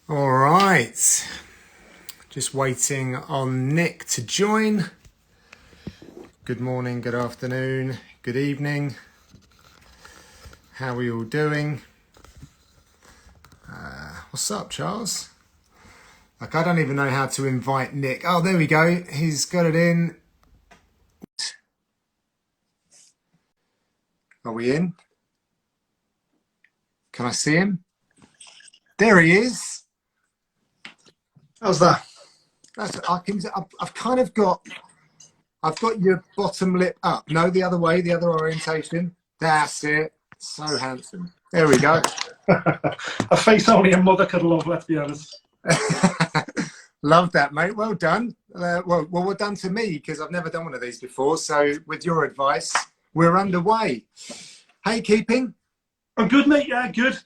All right, just waiting on Nick to join. Good morning, good afternoon, good evening. How are you all doing? What's up, Charles? Like, I don't even know how to invite Nick. Oh, there we go. He's got it in. Are we in? Can I see him? There he is. How's that? I've kind of got. I've got your bottom lip up. No, the other way, the other orientation. That's it. So handsome. There we go. A face only a mother could love, let's be honest. Love that, mate. Well done. Well done to me, because I've never done one of these before. So with your advice, we're underway. Hey, keeping? I'm good, mate. Yeah, good.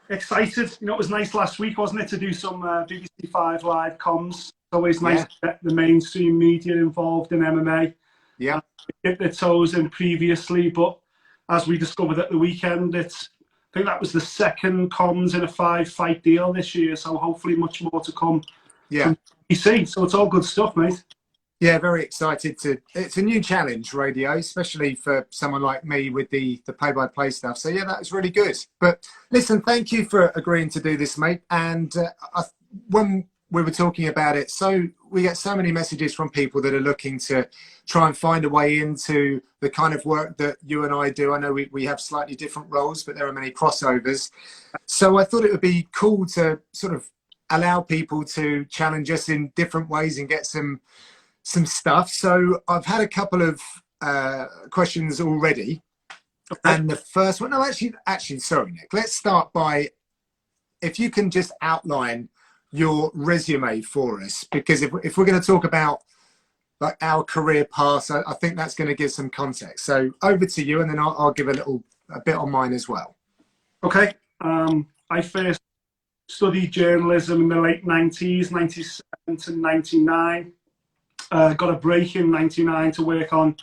Excited. You know, it was nice last week, wasn't it, to do some BBC 5 live comms. It's always nice to get the mainstream media involved in MMA. Yeah. Dip their toes in previously, but as we discovered at the weekend, I think that was the second comms in a 5-fight deal this year. So hopefully much more to come. Yeah. From BBC. So it's all good stuff, mate. Yeah, very excited it's a new challenge, radio, especially for someone like me with the play-by-play stuff. So yeah, that's really good. But listen, thank you for agreeing to do this, mate. And when we were talking about it, so we get so many messages from people that are looking to try and find a way into the kind of work that you and I do. I know we have slightly different roles, but there are many crossovers. So I thought it would be cool to sort of allow people to challenge us in different ways and get some stuff. So I've had a couple of questions already. Okay. And the first one, no, actually, sorry, Nick. Let's start by, if you can just outline your resume for us, because if we're going to talk about like our career path, I think that's going to give some context. So over to you, and then I'll give a bit on mine as well. Okay. I first studied journalism in the late 90s, 97 to 99. Got a break in 99 to work on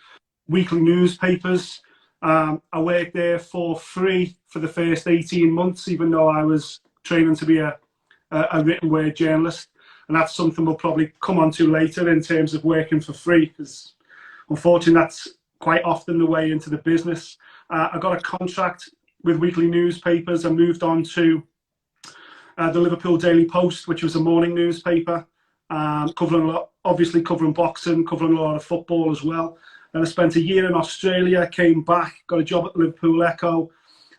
weekly newspapers. I worked there for free for the first 18 months, even though I was training to be a written word journalist. And that's something we'll probably come on to later in terms of working for free, because unfortunately that's quite often the way into the business. I got a contract with weekly newspapers. I moved on to the Liverpool Daily Post, which was a morning newspaper, covering a lot, obviously covering boxing, covering a lot of football as well. And I spent a year in Australia, came back, got a job at the Liverpool Echo,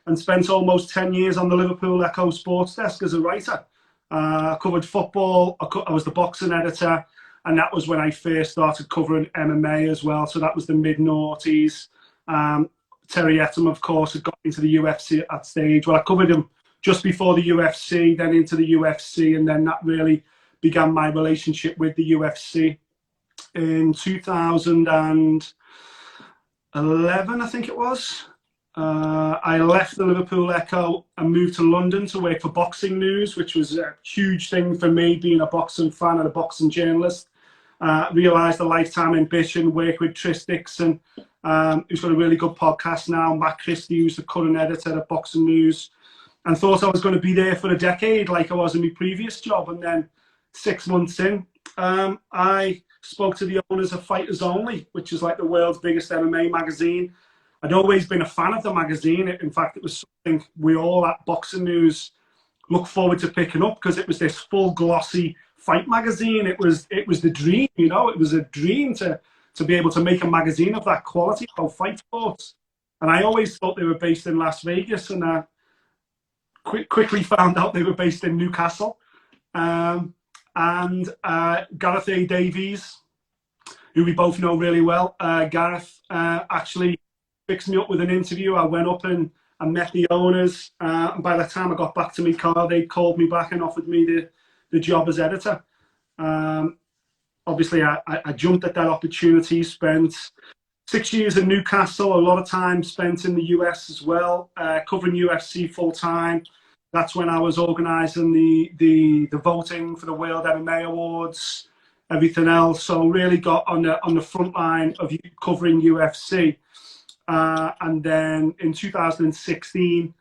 and spent almost 10 years on the Liverpool Echo sports desk as a writer. I covered football, I was the boxing editor, and that was when I first started covering MMA as well. So that was the mid-noughties. Terry Etam, of course, had got into the UFC at that stage. Well, I covered him just before the UFC, then into the UFC, and then that really began my relationship with the UFC. In 2011, I think it was, I left the Liverpool Echo and moved to London to work for Boxing News, which was a huge thing for me, being a boxing fan and a boxing journalist. Realised a lifetime ambition, work with Tris Dixon, who's got a really good podcast now, Matt Christie, who's the current editor at Boxing News, and thought I was going to be there for a decade like I was in my previous job. And then 6 months in, I spoke to the owners of Fighters Only, which is like the world's biggest MMA magazine. I'd always been a fan of the magazine. In fact, it was something we all at Boxing News look forward to picking up, because it was this full glossy fight magazine. It was the dream, you know. It was a dream to be able to make a magazine of that quality about fight sports. And I always thought they were based in Las Vegas, and I quickly found out they were based in Newcastle. And Gareth A. Davies, who we both know really well, Gareth actually fixed me up with an interview. I went up and met the owners, and by the time I got back to my car, they called me back and offered me the job as editor. Obviously, I jumped at that opportunity, spent 6 years in Newcastle, a lot of time spent in the US as well, covering UFC full time. That's when I was organising the voting for the World MMA Awards, everything else. So really got on the front line of covering UFC. And then in 2016,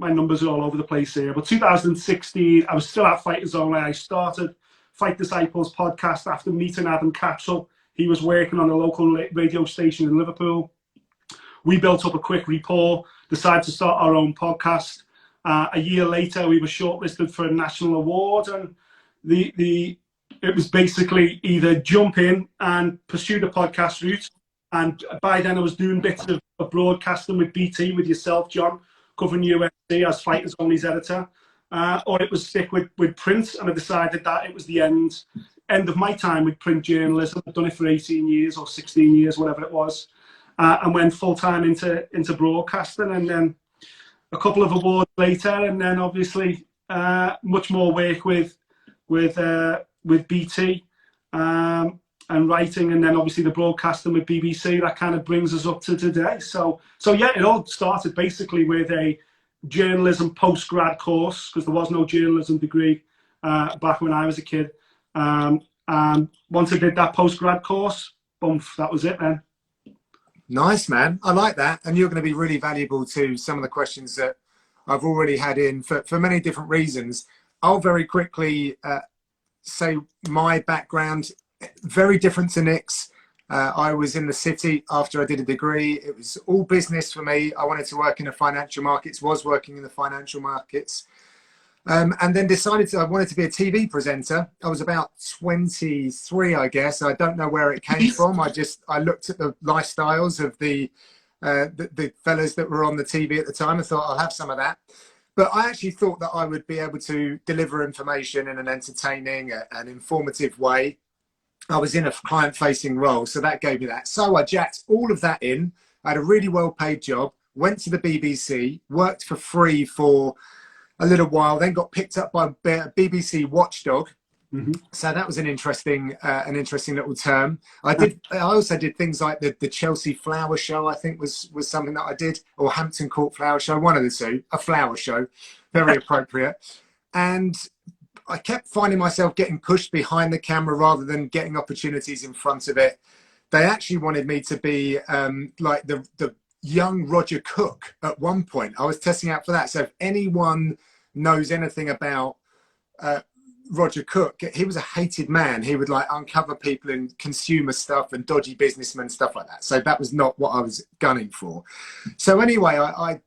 my numbers are all over the place here. But 2016, I was still at Fighters Only. I started Fight Disciples podcast after meeting Adam Capsule. He was working on a local radio station in Liverpool. We built up a quick rapport, decided to start our own podcast. A year later, we were shortlisted for a national award, and it was basically either jump in and pursue the podcast route. And by then, I was doing bits of broadcasting with BT, with yourself, John, covering UFC as Fighters Only's editor, or it was stick with print. And I decided that it was the end of my time with print journalism. I've done it for 18 years or 16 years, whatever it was, and went full time into broadcasting. And then a couple of awards later, and then obviously much more work with BT and writing, and then obviously the broadcasting with BBC. That kind of brings us up to today. So yeah, it all started basically with a journalism post-grad course, because there was no journalism degree back when I was a kid. And once I did that post-grad course, boom, that was it then. Nice, man. I like that. And you're going to be really valuable to some of the questions that I've already had in for many different reasons. I'll very quickly say my background, very different to Nick's. I was in the city after I did a degree. It was all business for me. I wanted to work in the financial markets, was working in the financial markets. And then decided I wanted to be a TV presenter. I was about 23, I guess. I don't know where it came from. I looked at the lifestyles of the fellas that were on the TV at the time and thought, I'll have some of that. But I actually thought that I would be able to deliver information in an entertaining and informative way. I was in a client-facing role, so that gave me that. So I jacked all of that in. I had a really well-paid job, went to the BBC, worked for free for a little while, then got picked up by BBC Watchdog. Mm-hmm. So that was an interesting little term. I also did things like the Chelsea Flower Show, I think was something that I did, or Hampton Court Flower Show, one of the two, a flower show, very appropriate. And I kept finding myself getting pushed behind the camera rather than getting opportunities in front of it. They actually wanted me to be like the young Roger Cook at one point. I was testing out for that. So if anyone knows anything about Roger Cook, he was a hated man. He would like uncover people in consumer stuff and dodgy businessmen, stuff like that. So that was not what I was gunning for. So anyway, I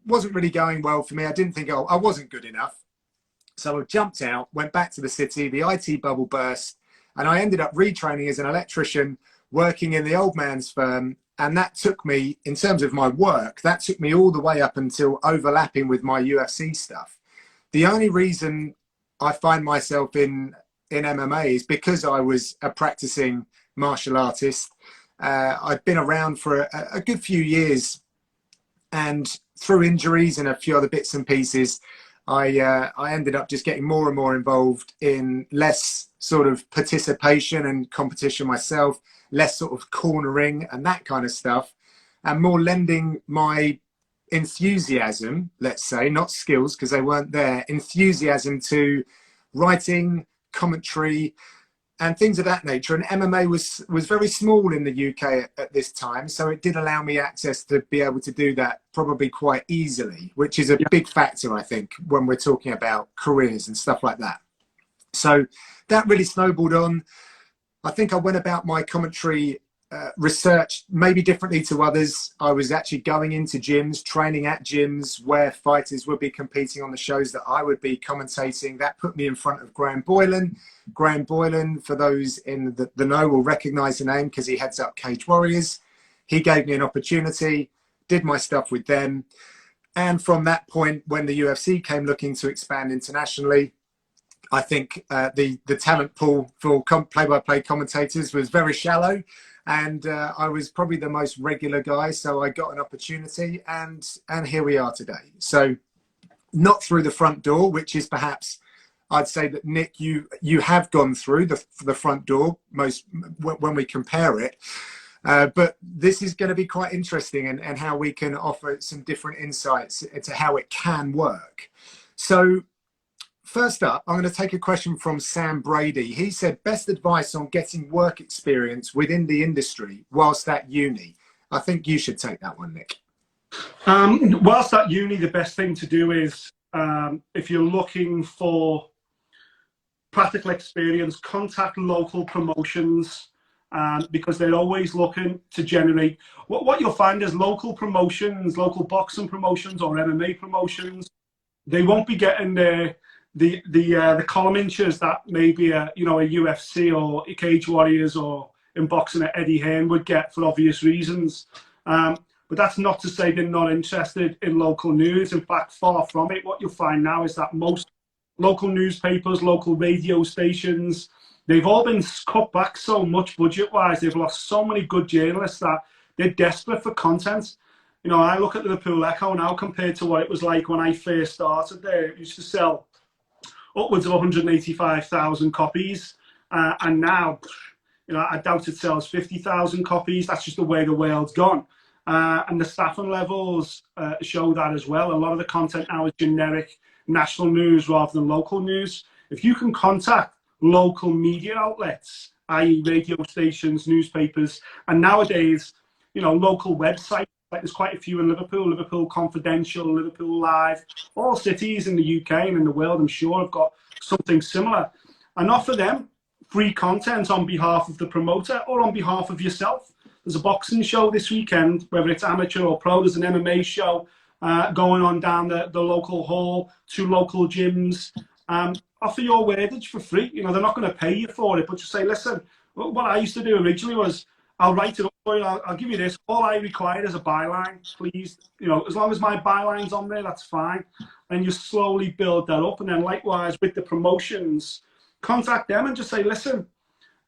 wasn't really going well for me. I didn't think I wasn't good enough. So I jumped out, went back to the city, the IT bubble burst, and I ended up retraining as an electrician, working in the old man's firm. And that took me, in terms of my work, that took me all the way up until overlapping with my UFC stuff. The only reason I find myself in MMA is because I was a practicing martial artist. I'd been around for a good few years, and through injuries and a few other bits and pieces, I ended up just getting more and more involved in less sort of participation and competition myself, less sort of cornering and that kind of stuff, and more lending my enthusiasm, let's say, not skills because they weren't there, enthusiasm to writing, commentary, and things of that nature. And MMA was very small in the UK at this time, so it did allow me access to be able to do that probably quite easily, which is a big factor, I think, when we're talking about careers and stuff like that. So that really snowballed on. I think I went about my commentary research maybe differently to others. I was actually going into gyms, training at gyms where fighters would be competing on the shows that I would be commentating. That put me in front of Graham Boylan. Graham Boylan, for those in the know, will recognise the name because he heads up Cage Warriors. He gave me an opportunity, did my stuff with them. And from that point, when the UFC came looking to expand internationally, I think the talent pool for play-by-play commentators was very shallow. And I was probably the most regular guy, so I got an opportunity, and here we are today. So not through the front door, which is perhaps, I'd say that Nick, you have gone through the front door most when we compare it. But this is going to be quite interesting, and how we can offer some different insights into how it can work. So first up, I'm going to take a question from Sam Brady. He said, best advice on getting work experience within the industry whilst at uni. I think you should take that one, Nick. Whilst at uni, the best thing to do is, if you're looking for practical experience, contact local promotions, because they're always looking to generate. What you'll find is local promotions, local boxing promotions or MMA promotions, they won't be getting the column inches that maybe a UFC or a Cage Warriors or in boxing at Eddie Hearn would get for obvious reasons. But that's not to say they're not interested in local news. In fact, far from it. What you'll find now is that most local newspapers, local radio stations, they've all been cut back so much budget-wise. They've lost so many good journalists that they're desperate for content. I look at the Liverpool Echo now compared to what it was like when I first started there. It used to sell upwards of 185,000 copies. And now, I doubt it sells 50,000 copies. That's just the way the world's gone. And the staffing levels show that as well. A lot of the content now is generic national news rather than local news. If you can contact local media outlets, i.e. radio stations, newspapers, and nowadays, local websites, like there's quite a few in Liverpool, Liverpool Confidential, Liverpool Live, all cities in the UK and in the world, I'm sure, have got something similar. And offer them free content on behalf of the promoter or on behalf of yourself. There's a boxing show this weekend, whether it's amateur or pro. There's an MMA show going on down the local hall, 2 local gyms. Offer your wordage for free. They're not going to pay you for it, but just say, listen, what I used to do originally was, I'll write it up for you, I'll give you this. All I require is a byline, please. As long as my byline's on there, that's fine. And you slowly build that up. And then likewise with the promotions, contact them and just say, listen,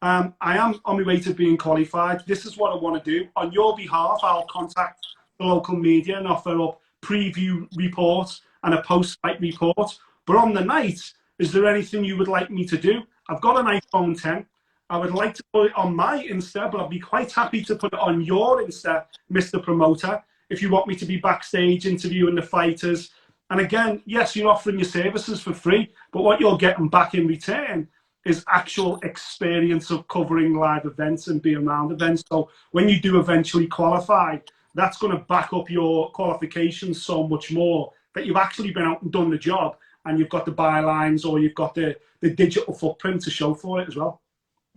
I am on my way to being qualified. This is what I want to do. On your behalf, I'll contact the local media and offer up preview reports and a post-fight report. But on the night, is there anything you would like me to do? I've got an iPhone 10. I would like to put it on my Insta, but I'd be quite happy to put it on your Insta, Mr. Promoter, if you want me to be backstage interviewing the fighters. And again, yes, you're offering your services for free, but what you're getting back in return is actual experience of covering live events and being around events. So when you do eventually qualify, that's going to back up your qualifications so much more, that you've actually been out and done the job, and you've got the bylines or you've got the digital footprint to show for it as well.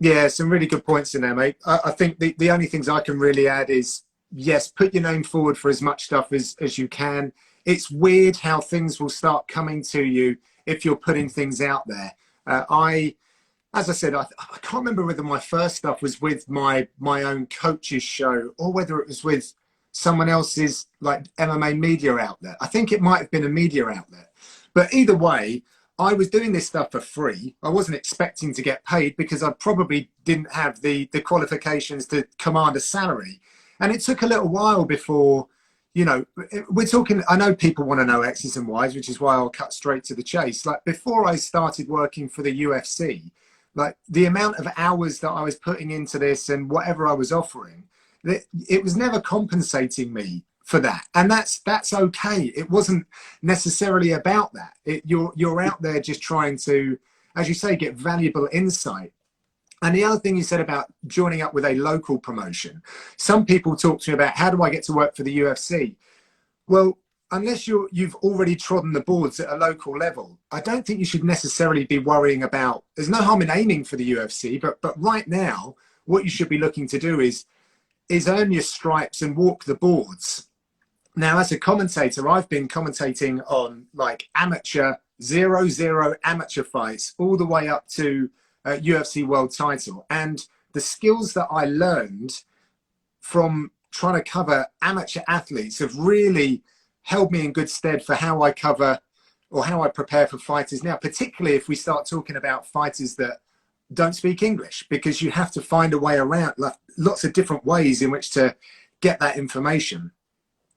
Yeah, some really good points in there, mate. I think the only things I can really add is, yes, put your name forward for as much stuff as you can. It's weird how things will start coming to you if you're putting things out there. As I said, I can't remember whether my first stuff was with my own coach's show or whether it was with someone else's like MMA media outlet. I think it might have been a media outlet. But either way, I was doing this stuff for free. I wasn't expecting to get paid because I probably didn't have the qualifications to command a salary. And it took a little while before, we're talking, I know people want to know X's and Y's, which is why I'll cut straight to the chase. Like before I started working for the UFC, like the amount of hours that I was putting into this and whatever I was offering, it was never compensating me for that, and that's okay. It wasn't necessarily about that. You're out there just trying to, as you say, get valuable insight. And the other thing you said about joining up with a local promotion, some people talk to me about, how do I get to work for the UFC? Well, unless you've already trodden the boards at a local level, I don't think you should necessarily be worrying about, there's no harm in aiming for the UFC, but right now what you should be looking to do is earn your stripes and walk the boards. Now, as a commentator, I've been commentating on like amateur 0-0 amateur fights all the way up to UFC world title. And the skills that I learned from trying to cover amateur athletes have really held me in good stead for how I cover or how I prepare for fighters now, particularly if we start talking about fighters that don't speak English, because you have to find a way around, like, lots of different ways in which to get that information.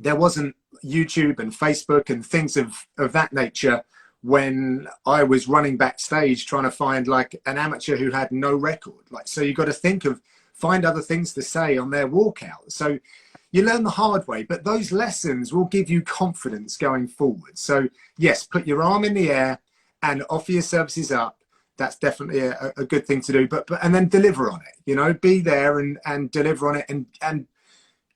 There wasn't YouTube and Facebook and things of that nature when I was running backstage trying to find like an amateur who had no record. Like, so you've got to find other things to say on their walkout. So you learn the hard way, but those lessons will give you confidence going forward. So yes, put your arm in the air and offer your services up. That's definitely a good thing to do, and then deliver on it, be there and deliver on it and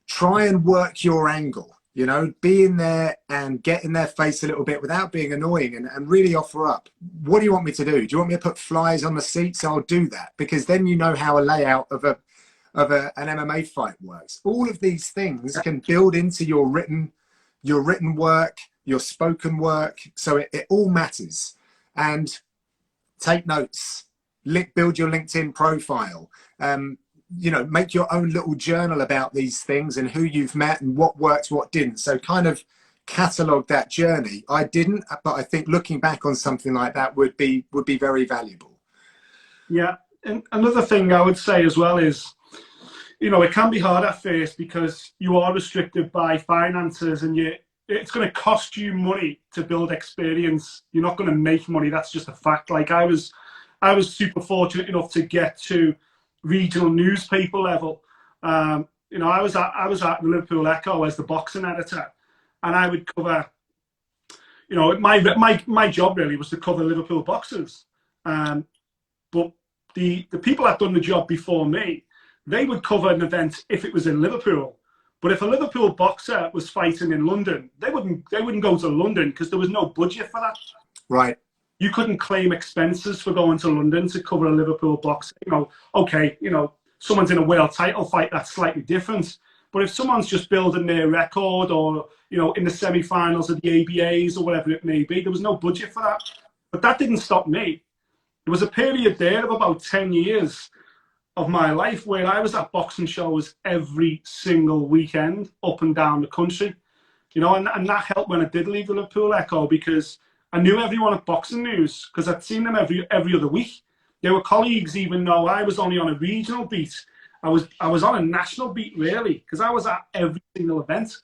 try and work your angle. You know, be in there and get in their face a little bit without being annoying, and really offer up, what do you want me to do? Do you want me to put flies on the seats? I'll do that, because then you know how a layout of an MMA fight works. All of these things can build into your written work, your spoken work. So it all matters. And take notes, build your LinkedIn profile. You know, make your own little journal about these things and who you've met and what worked, what didn't. So kind of catalog that journey. I didn't, but I think looking back on something like that would be very valuable. Yeah. And another thing I would say as well is, you know, it can be hard at first because you are restricted by finances, and it's going to cost you money to build experience. You're not going to make money. That's just a fact. Like I was super fortunate enough to get to regional newspaper level. You know, I was at the Liverpool Echo as the boxing editor, and I would cover, you know, my job really was to cover Liverpool boxers. But the people that done the job before me, they would cover an event if it was in Liverpool. But if a Liverpool boxer was fighting in London, they wouldn't go to London because there was no budget for that. Right. You couldn't claim expenses for going to London to cover a Liverpool boxer. You know, okay, you know, someone's in a world title fight, that's slightly different. But if someone's just building their record, or, you know, in the semi-finals of the ABAs or whatever it may be, there was no budget for that. But that didn't stop me. There was a period there of about 10 years of my life where I was at boxing shows every single weekend up and down the country. You know, and that helped when I did leave the Liverpool Echo, because I knew everyone at Boxing News because I'd seen them every other week. They were colleagues, even though I was only on a regional beat. I was on a national beat, really, because I was at every single event,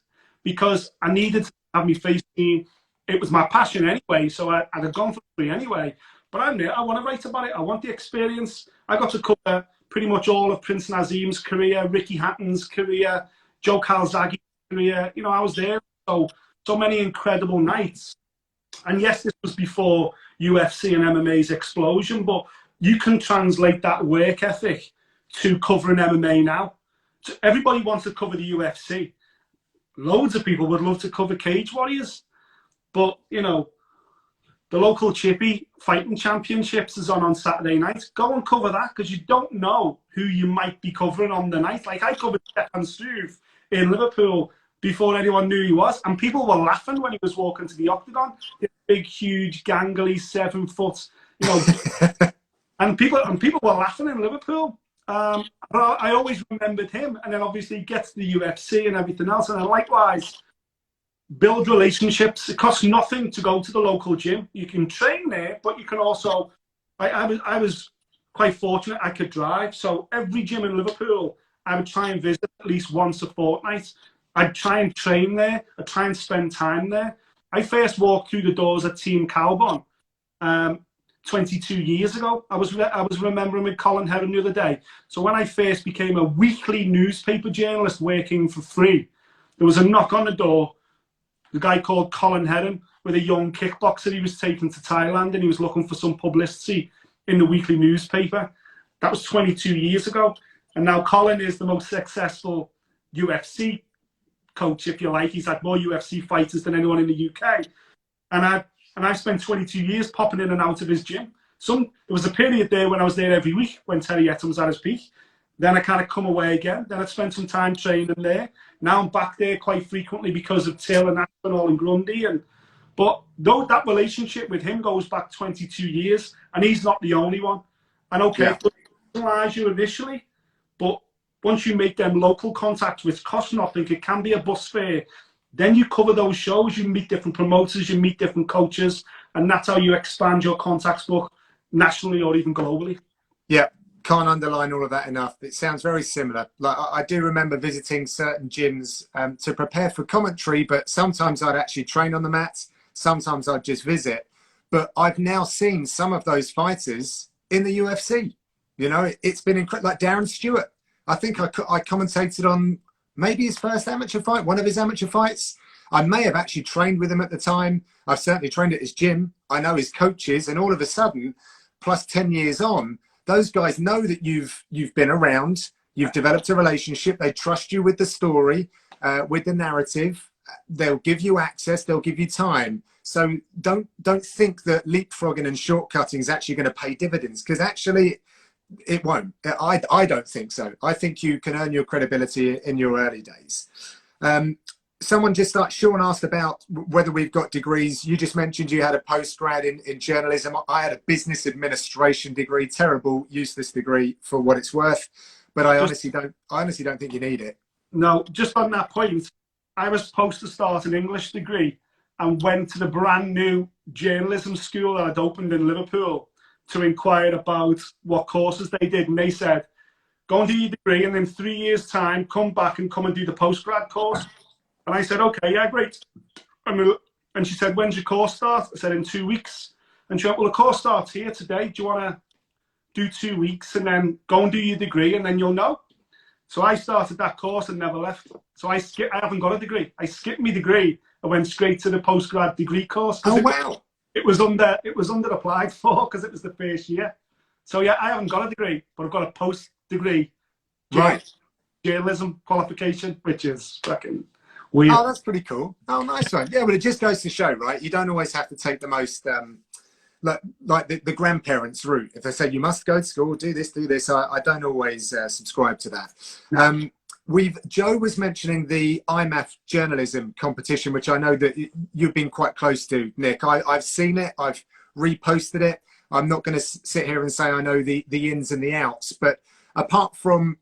because I needed to have my face seen. It was my passion anyway, so I'd have gone for free anyway. But I want to write about it. I want the experience. I got to cover pretty much all of Prince Nazim's career, Ricky Hatton's career, Joe Calzaghe's career. You know, I was there so many incredible nights. And yes, this was before UFC and MMA's explosion, but you can translate that work ethic to covering MMA now. So everybody wants to cover the UFC. Loads of people would love to cover Cage Warriors. But, you know, the local Chippy Fighting Championships is on Saturday night. Go and cover that, because you don't know who you might be covering on the night. Like, I covered Stefan Struve in Liverpool before anyone knew he was, and people were laughing when he was walking to the octagon. This big, huge, gangly 7 foot, you know, and people were laughing in Liverpool. But I always remembered him, and then obviously he gets to the UFC and everything else. And then likewise, build relationships. It costs nothing to go to the local gym. You can train there, but you can also. I was quite fortunate. I could drive, so every gym in Liverpool I would try and visit at least once a fortnight. I'd try and train there. I'd try and spend time there. I first walked through the doors at Team Cowbon 22 years ago. I was remembering with Colin Heron the other day. So when I first became a weekly newspaper journalist working for free, there was a knock on the door. The guy called Colin Heron with a young kickboxer he was taking to Thailand, and he was looking for some publicity in the weekly newspaper. That was 22 years ago. And now Colin is the most successful UFC coach, if you like. He's had more UFC fighters than anyone in the UK. And I spent 22 years popping in and out of his gym. There was a period there when I was there every week when Terry Etten was at his peak. Then I kind of come away again. Then I'd spend some time training there. Now I'm back there quite frequently because of Till and Aspinall and Grundy. But though that relationship with him goes back 22 years, and he's not the only one. And okay, it personalise you initially, but once you make them local contacts, which cost nothing, it can be a bus fare. Then you cover those shows, you meet different promoters, you meet different coaches, and that's how you expand your contacts book nationally or even globally. Yeah, can't underline all of that enough. It sounds very similar. Like I do remember visiting certain gyms to prepare for commentary, but sometimes I'd actually train on the mats, sometimes I'd just visit. But I've now seen some of those fighters in the UFC. You know, it's been incredible. Like Darren Stewart. I think I commentated on maybe his first amateur fight, one of his amateur fights. I may have actually trained with him at the time. I've certainly trained at his gym. I know his coaches, and all of a sudden, plus 10 years on, those guys know that you've been around, you've developed a relationship, they trust you with the story, with the narrative, they'll give you access, they'll give you time. So don't think that leapfrogging and shortcutting is actually going to pay dividends, because actually it won't. I don't think so. I think you can earn your credibility in your early days. Someone just like Sean asked about whether we've got degrees. You just mentioned you had a postgrad in journalism. I had a business administration degree, terrible, useless degree for what it's worth. But I honestly don't think you need it. No, just on that point, I was supposed to start an English degree and went to the brand new journalism school that had opened in Liverpool to inquire about what courses they did. And they said, go and do your degree, and in 3 years' time, come back and come and do the postgrad course. And I said, okay, yeah, great. And she said, when's your course start? I said, in 2 weeks. And she went, well, the course starts here today. Do you want to do 2 weeks and then go and do your degree, and then you'll know? So I started that course and never left. So I haven't got a degree. I skipped my degree and went straight to the postgrad degree course. Oh, wow. It was under applied for because it was the first year. So yeah, I haven't got a degree, but I've got a post degree journalism qualification, which is fucking weird. Oh, that's pretty cool. Oh, nice one. Yeah, but it just goes to show, right? You don't always have to take the most like the grandparents' route. If they say you must go to school, do this, I don't always subscribe to that. Joe was mentioning the IMAF journalism competition, which I know that you've been quite close to, Nick. I've seen it. I've reposted it. I'm not going to sit here and say I know the ins and the outs, but apart from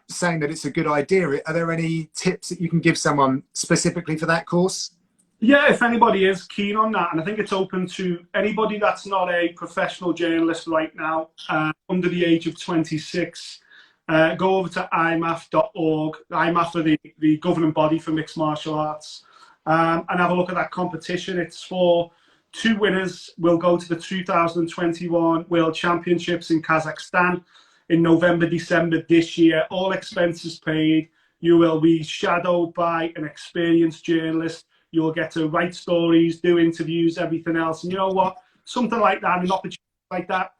saying that it's a good idea, are there any tips that you can give someone specifically for that course? Yeah, if anybody is keen on that, and I think it's open to anybody that's not a professional journalist right now, under the age of 26, go over to imaf.org. IMAF are the governing body for mixed martial arts, and have a look at that competition. It's for 2 winners. Will go to the 2021 World Championships in Kazakhstan in November, December this year. All expenses paid. You will be shadowed by an experienced journalist. You'll get to write stories, do interviews, everything else. And you know what? Something like that, an opportunity like that,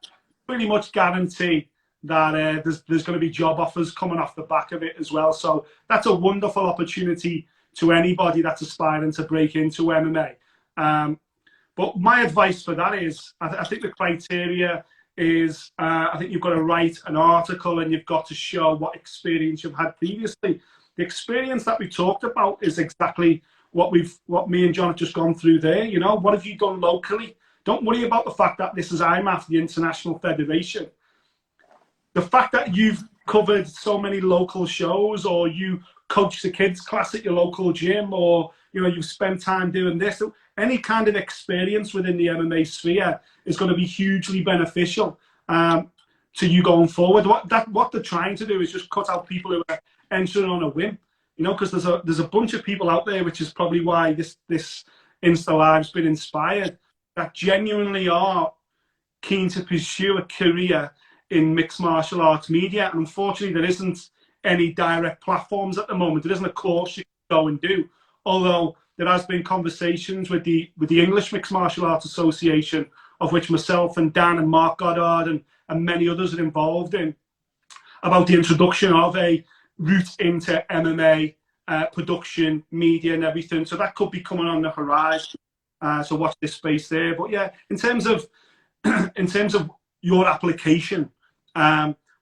pretty much guarantee that there's going to be job offers coming off the back of it as well. So that's a wonderful opportunity to anybody that's aspiring to break into MMA. But my advice for that is, I think the criteria is, I think you've got to write an article and you've got to show what experience you've had previously. The experience that we talked about is exactly what me and John have just gone through there. You know, what have you done locally? Don't worry about the fact that this is IMAF, the International Federation. The fact that you've covered so many local shows, or you coach the kids class at your local gym, or you know, you've spent time doing this, any kind of experience within the MMA sphere is going to be hugely beneficial to you going forward. What they're trying to do is just cut out people who are entering on a whim. You know, because there's a bunch of people out there, which is probably why this Insta Live's been inspired, that genuinely are keen to pursue a career in mixed martial arts media. And unfortunately, there isn't any direct platforms at the moment. There isn't a course you can go and do. Although there has been conversations with the English Mixed Martial Arts Association, of which myself and Dan and Mark Goddard and many others are involved in, about the introduction of a route into MMA production, media, and everything. So that could be coming on the horizon. So watch this space there. But yeah, in terms of your application,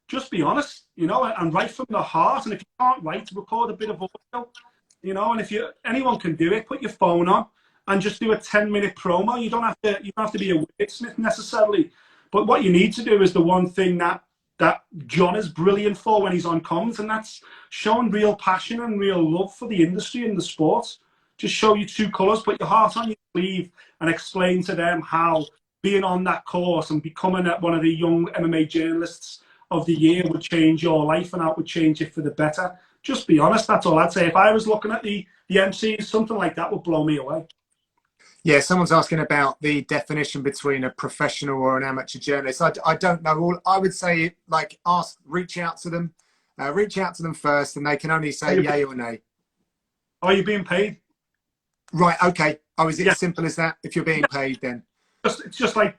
just be honest, you know, and write from the heart. And if you can't write, record a bit of audio, you know. And if anyone can do it, put your phone on and just do a 10-minute promo. You don't have to be a wordsmith necessarily. But what you need to do is the one thing that John is brilliant for when he's on comms, and that's showing real passion and real love for the industry and the sport. Just show your true colours, put your heart on your sleeve, and explain to them how being on that course and becoming one of the young MMA journalists of the year would change your life and how it would change it for the better. Just be honest, that's all I'd say. If I was looking at the MCs, something like that would blow me away. Yeah, someone's asking about the definition between a professional or an amateur journalist. I don't know. I would say, like, reach out to them first, and they can only say yay or nay. Are you being paid? Right. Okay. Oh, is it as simple as that? If you're being paid, then it's just like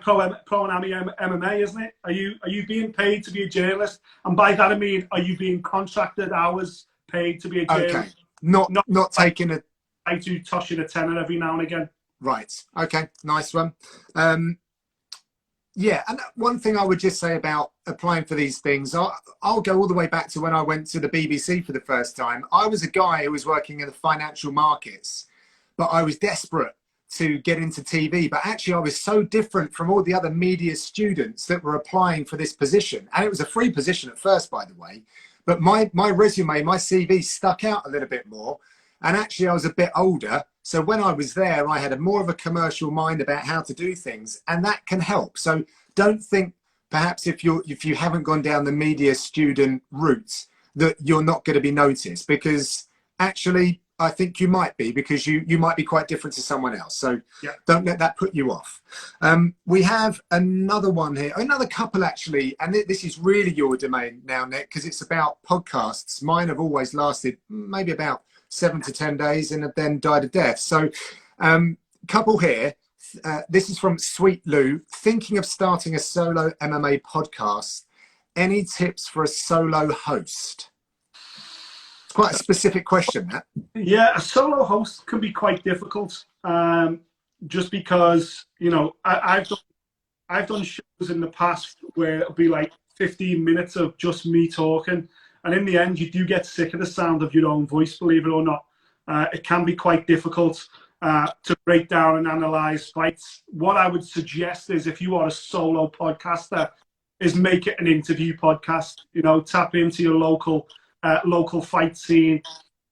pro and MMA, isn't it? Are you being paid to be a journalist? And by that I mean, are you being contracted hours paid to be a journalist? Okay. Not taking a I do toss you a tenner every now and again. Right. Okay. Nice one. Yeah, and one thing I would just say about applying for these things, I'll go all the way back to when I went to the BBC for the first time. I was a guy who was working in the financial markets, but I was desperate to get into TV. But actually, I was so different from all the other media students that were applying for this position. And it was a free position at first, by the way. But my resume, my CV stuck out a little bit more. And actually, I was a bit older. So when I was there, I had a more of a commercial mind about how to do things, and that can help. So don't think perhaps if you haven't gone down the media student route that you're not going to be noticed, because actually I think you might be, because you might be quite different to someone else. So yeah, don't let that put you off. We have another one here, another couple actually, and this is really your domain now, Nick, because it's about podcasts. Mine have always lasted maybe about 7 to 10 days and have then died a death. So couple here, this is from Sweet Lou, thinking of starting a solo MMA podcast. Any tips for a solo host? It's quite a specific question, that. Yeah, a solo host can be quite difficult, just because, you know, I've done shows in the past where it'll be like 15 minutes of just me talking. And in the end, you do get sick of the sound of your own voice, believe it or not. It can be quite difficult to break down and analyze fights. What I would suggest is, if you are a solo podcaster, is make it an interview podcast. You know, tap into your local fight scene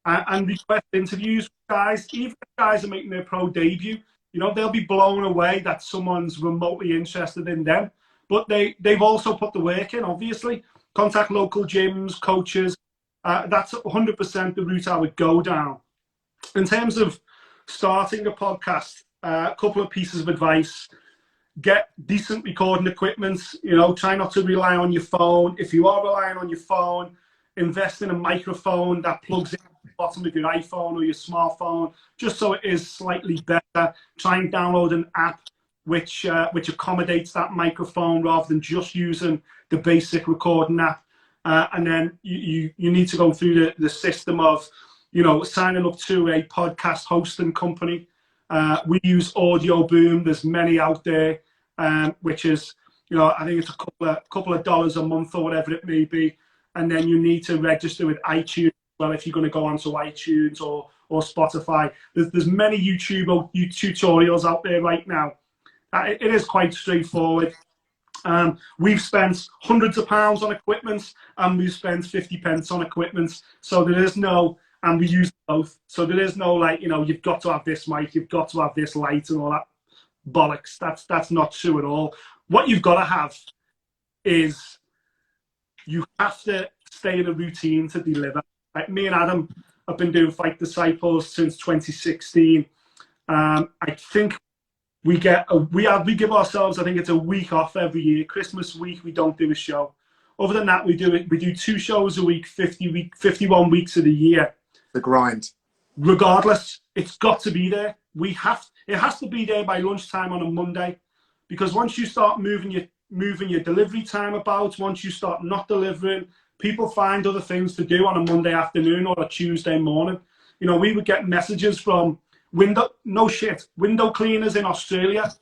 and request interviews with guys. Even if guys are making their pro debut, you know, they'll be blown away that someone's remotely interested in them. But they've also put the work in, obviously. Contact local gyms, coaches. That's 100% the route I would go down. In terms of starting a podcast, a couple of pieces of advice. Get decent recording equipment. You know, try not to rely on your phone. If you are relying on your phone, invest in a microphone that plugs in at the bottom of your iPhone or your smartphone, just so it is slightly better. Try and download an app which accommodates that microphone rather than just using the basic recording app. And then you need to go through the system of, you know, signing up to a podcast hosting company. We use Audio Boom. There's many out there, which is, you know, I think it's a couple of dollars a month or whatever it may be. And then you need to register with iTunes. Well, if you're going to go onto iTunes or Spotify, there's many YouTube tutorials out there right now. It is quite straightforward. We've spent hundreds of pounds on equipment, and we've spent 50 pence on equipment. So there is no, and we use both. So there is no, like, you know, you've got to have this mic, you've got to have this light and all that bollocks. That's not true at all. What you've got to have is, you have to stay in a routine to deliver. Like me and Adam have been doing Fight Disciples since 2016. I think we give ourselves, I think it's a week off every year. Christmas week, we don't do a show. Other than that, we do 2 shows a week, 51 weeks of the year. The grind. Regardless, it's got to be there. It has to be there by lunchtime on a Monday, because once you start moving your delivery time about, once you start not delivering, people find other things to do on a Monday afternoon or a Tuesday morning. You know, we would get messages from window cleaners in Australia.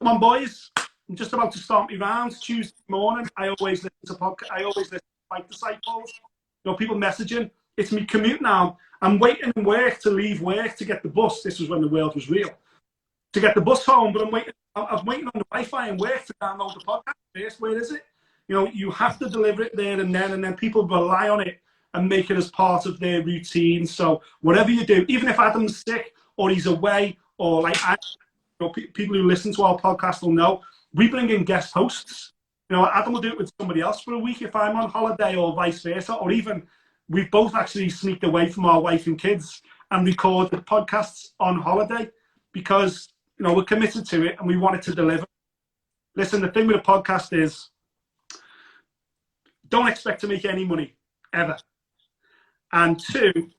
Come on, boys, I'm just about to start my rounds Tuesday morning. I always listen to podcasts. I always listen to Fight Disciples. You know, people messaging. It's me commute now. I'm waiting in work to leave work to get the bus. This was when the world was real. To get the bus home, but I'm waiting on the Wi-Fi in work to download the podcast first. Where is it? You know, you have to deliver it there and then people rely on it and make it as part of their routine. So whatever you do, even if Adam's sick or he's away, or like, people who listen to our podcast will know, we bring in guest hosts. You know, Adam will do it with somebody else for a week if I'm on holiday, or vice versa. Or even, we've both actually sneaked away from our wife and kids and recorded podcasts on holiday, because, you know, we're committed to it and we want it to deliver. Listen, the thing with a podcast is, don't expect to make any money, ever. And 2,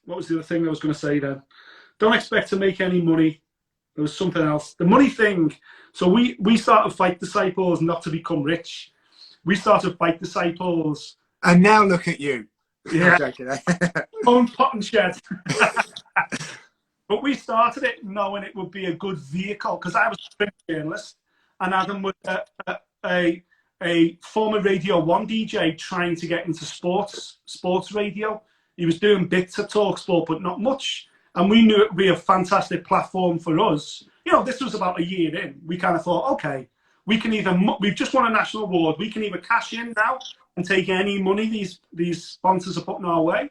what was the other thing I was going to say then? Don't expect to make any money. There was something else. The money thing. So we started Fight Disciples not to become rich. We started Fight Disciples. And now look at you. Yeah. I'm joking. Own pot and shed. But we started it knowing it would be a good vehicle because I was a print journalist and Adam was a former Radio 1 DJ trying to get into sports radio. He was doing bits of talk sport, but not much. And we knew it would be a fantastic platform for us. You know, this was about a year in. We kind of thought, okay, we can either, we've just won a national award, we can either cash in now and take any money these sponsors are putting our way,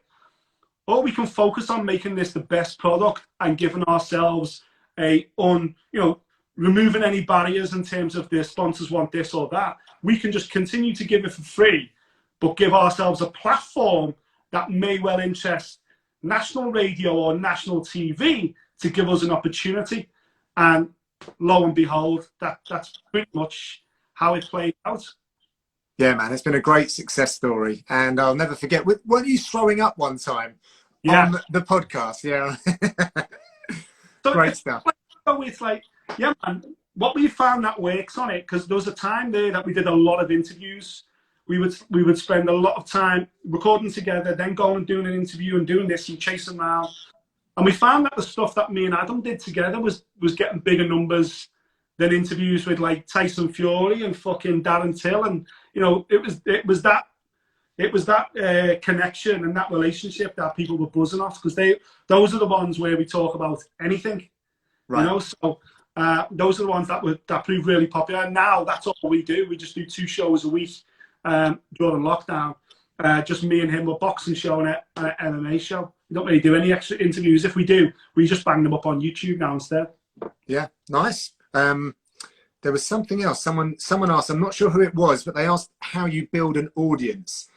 or we can focus on making this the best product and giving ourselves removing any barriers in terms of the sponsors want this or that. We can just continue to give it for free, but give ourselves a platform that may well interest national radio or national TV to give us an opportunity. And lo and behold, that's pretty much how it played out. Yeah, man, it's been a great success story. And I'll never forget, weren't you throwing up one time on the podcast? Yeah. So great stuff. It's like, yeah, man, what we found that works on it, because there was a time there that we did a lot of interviews. We would spend a lot of time recording together, then going and doing an interview and doing this and chasing around. And we found that the stuff that me and Adam did together was getting bigger numbers than interviews with like Tyson Fury and fucking Darren Till. And, you know, it was that connection and that relationship that people were buzzing off, because those are the ones where we talk about anything, right. You know. So those are the ones that proved really popular. And now that's all we do. We just do 2 shows a week during lockdown. Just me and him, a boxing show and an MMA show. We don't really do any extra interviews. If we do, we just bang them up on YouTube now instead. Yeah, nice. There was something else. Someone asked, I'm not sure who it was, but they asked how you build an audience.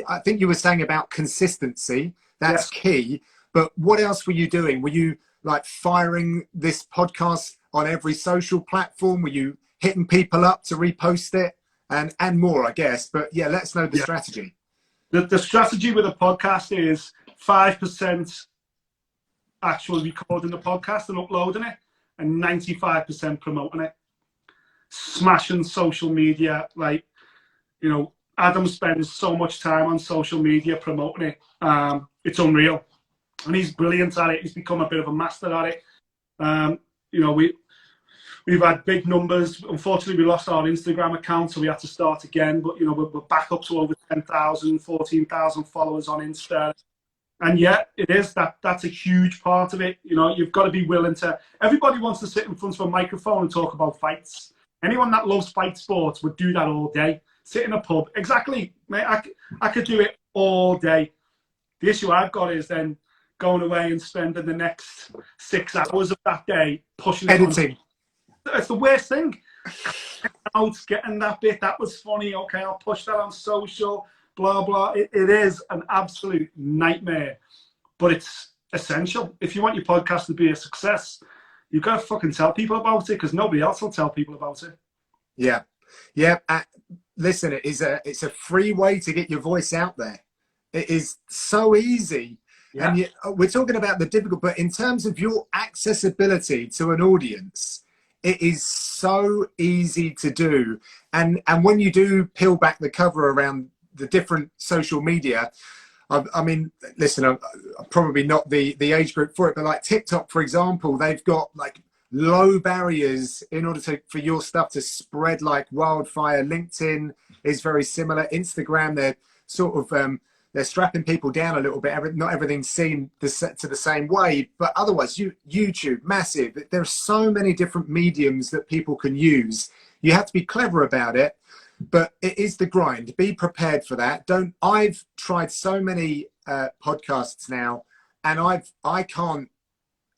I think you were saying about consistency. That's key. But what else were you doing? Were you like firing this podcast on every social platform? Were you hitting people up to repost it and more, I guess? But yeah, let us know the strategy. The strategy with a podcast is 5% actually recording the podcast and uploading it, and 95% promoting it. Smashing social media. Like, you know, Adam spends so much time on social media promoting it. It's unreal. And he's brilliant at it. He's become a bit of a master at it. You know, we've had big numbers. Unfortunately, we lost our Instagram account, so we had to start again. But, you know, we're back up to over 10,000, 14,000 followers on Insta. And yeah, it is. That's a huge part of it. You know, you've got to be willing to... Everybody wants to sit in front of a microphone and talk about fights. Anyone that loves fight sports would do that all day. Sit in a pub. Exactly, mate. I could do it all day. The issue I've got is then going away and spending the next 6 hours of that day pushing editing. It's the worst thing. Out, getting that bit, that was funny. Okay, I'll push that on social, blah, blah. It is an absolute nightmare, but it's essential. If you want your podcast to be a success, you've got to fucking tell people about it, because nobody else will tell people about it. Yeah. Yeah. Listen, it's a free way to get your voice out there. It is so easy. Yeah. And we're talking about the difficult, but in terms of your accessibility to an audience, it is so easy to do. And when you do peel back the cover around the different social media, I mean, listen, I'm probably not the age group for it, but like TikTok, for example, they've got like low barriers in order for your stuff to spread like wildfire. LinkedIn is very similar. Instagram, they're sort of they're strapping people down a little bit. Not everything's seen to the same way, but otherwise, YouTube, massive. There are so many different mediums that people can use. You have to be clever about it, but it is the grind. Be prepared for that. I've tried so many podcasts now, and I can't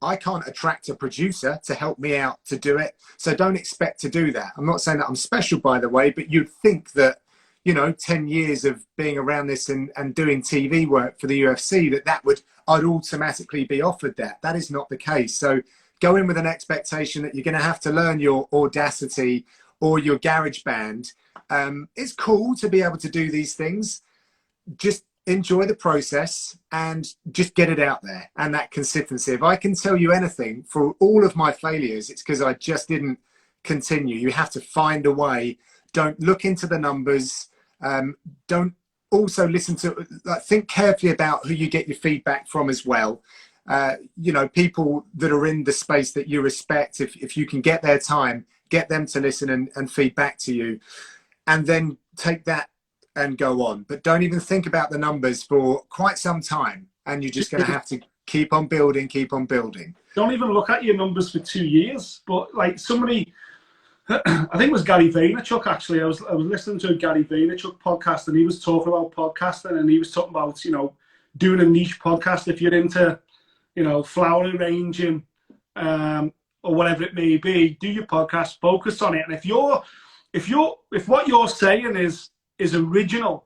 attract a producer to help me out to do it. So don't expect to do that. I'm not saying that I'm special, by the way, but you'd think that, you know, 10 years of being around this and doing TV work for the UFC, I'd automatically be offered that. That is not the case. So go in with an expectation that you're going to have to learn your Audacity or your GarageBand. It's cool to be able to do these things. Just enjoy the process and just get it out there. And that consistency. If I can tell you anything, for all of my failures, it's because I just didn't continue. You have to find a way. Don't look into the numbers. Don't also listen to, like, think carefully about who you get your feedback from as well. You know, people that are in the space that you respect, if you can get their time, get them to listen and feed back to you, and then take that and go on. But don't even think about the numbers for quite some time, and you're just going to have to keep on building, keep on building. Don't even look at your numbers for 2 years. But like somebody, I think it was Gary Vaynerchuk actually. I was listening to a Gary Vaynerchuk podcast, and he was talking about podcasting, and he was talking about, you know, doing a niche podcast. If you're into, you know, flower arranging, or whatever it may be, do your podcast, focus on it. And if what you're saying is original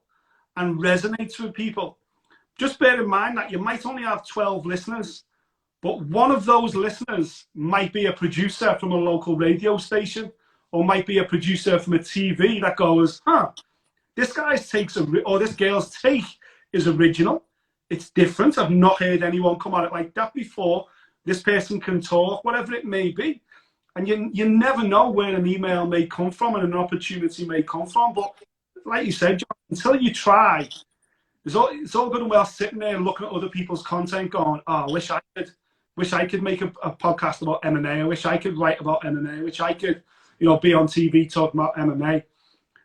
and resonates with people, just bear in mind that you might only have 12 listeners, but one of those listeners might be a producer from a local radio station, or might be a producer from a TV that goes, this guy's takes or this girl's take is original. It's different. I've not heard anyone come at it like that before. This person can talk, whatever it may be. And you never know where an email may come from and an opportunity may come from. But like you said, John, until you try, it's all good and well sitting there and looking at other people's content going, oh, I wish I could make a podcast about MMA. I wish I could write about MMA. I wish I could, you know, be on TV talking about MMA.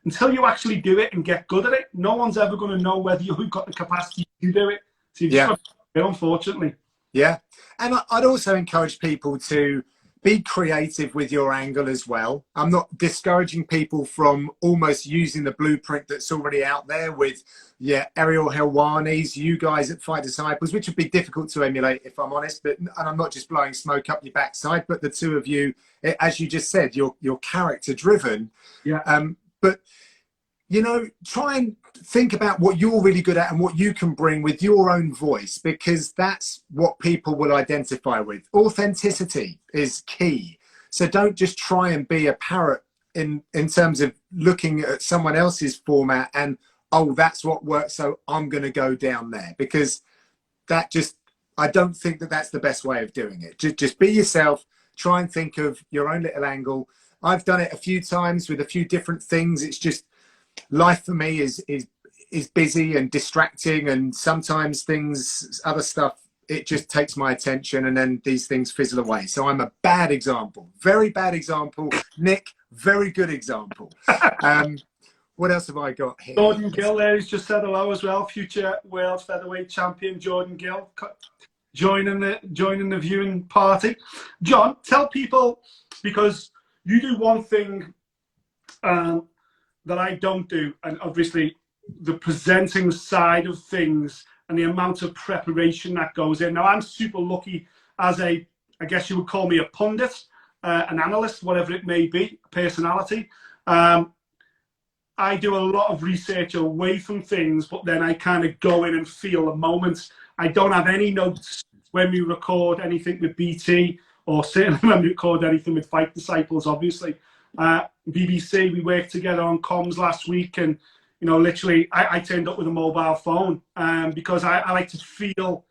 Until you actually do it and get good at it, no one's ever going to know whether you've got the capacity to do it. So you just got to do it, unfortunately. Yeah. And I'd also encourage people to be creative with your angle as well. I'm not discouraging people from almost using the blueprint that's already out there with, Ariel Helwani's, you guys at Fight Disciples, which would be difficult to emulate, if I'm honest. But, and I'm not just blowing smoke up your backside, but the two of you, as you just said, you're character driven. Yeah. But, you know, try and think about what you're really good at and what you can bring with your own voice, because that's what people will identify with. Authenticity is key. So don't just try and be a parrot in terms of looking at someone else's format and, oh, that's what works, so I'm going to go down there, because that just, I don't think that that's the best way of doing it. Just be yourself. Try and think of your own little angle. I've done it a few times with a few different things. It's just, life for me is busy and distracting, and sometimes other stuff, it just takes my attention, and then these things fizzle away. So I'm a bad example, very bad example. Nick, very good example. What else have I got here? Jordan Gill there, he's just said hello as well. Future world featherweight champion Jordan Gill joining the viewing party. John, tell people, because you do one thing that I don't do, and obviously the presenting side of things and the amount of preparation that goes in. Now, I'm super lucky as I guess you would call me a pundit, an analyst, whatever it may be, personality. I do a lot of research away from things, but then I kind of go in and feel a moment. I don't have any notes when we record anything with BT, or certainly when we record anything with Fight Disciples, obviously. BBC, we worked together on comms last week, and you know, literally, I turned up with a mobile phone because I like to feel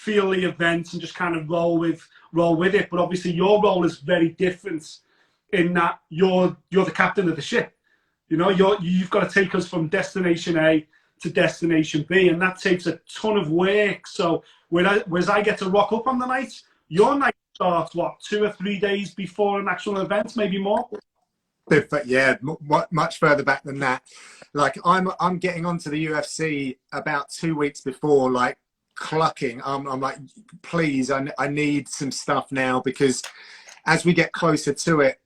the event and just kind of roll with it. But obviously, your role is very different in that you're the captain of the ship. You know, you've got to take us from destination A to destination B, and that takes a ton of work. So whereas I get to rock up on the night, your night starts, what, 2 or 3 days before an actual event, maybe more? But yeah, much further back than that. Like I'm getting onto the UFC about 2 weeks before, like clucking. I'm like, please, I need some stuff now, because as we get closer to it,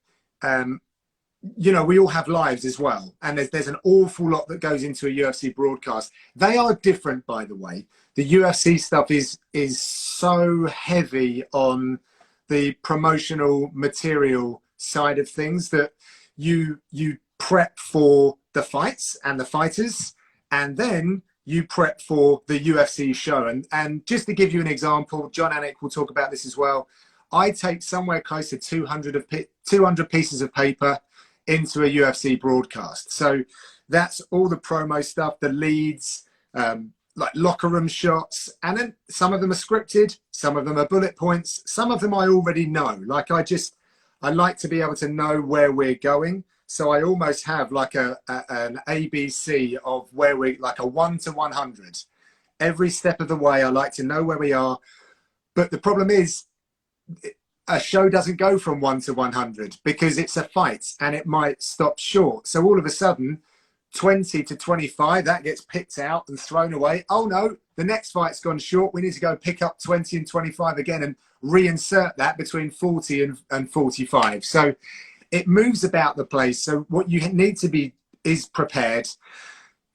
you know, we all have lives as well, and there's an awful lot that goes into a UFC broadcast. They are different, by the way. The UFC stuff is so heavy on the promotional material side of things that you prep for the fights and the fighters, and then you prep for the UFC show. And just to give you an example, John Anik will talk about this as well. I take somewhere close to 200 pieces of paper into a UFC broadcast. So that's all the promo stuff, the leads, like locker room shots, and then some of them are scripted, some of them are bullet points, some of them I already know. Like I like to be able to know where we're going. So I almost have like an ABC of where we, like a 1 to 100. Every step of the way, I like to know where we are. But the problem is, a show doesn't go from 1 to 100 because it's a fight and it might stop short. So all of a sudden, 20 to 25, that gets picked out and thrown away. Oh no, the next fight's gone short. We need to go pick up 20 and 25 again and reinsert that between 40 and 45. So it moves about the place. So what you need to be is prepared.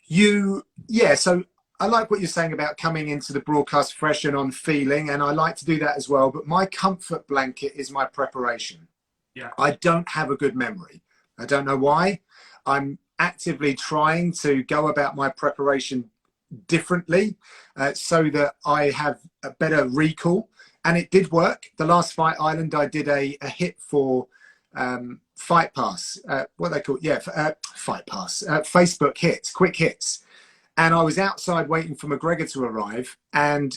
So I like what you're saying about coming into the broadcast fresh and on feeling, and I like to do that as well. But my comfort blanket is my preparation. Yeah. I don't have a good memory. I don't know why. I'm actively trying to go about my preparation differently so that I have a better recall. And it did work. The last Fight Island, I did a hit for Fight Pass. What they call Fight Pass. Facebook hits, quick hits. And I was outside waiting for McGregor to arrive, and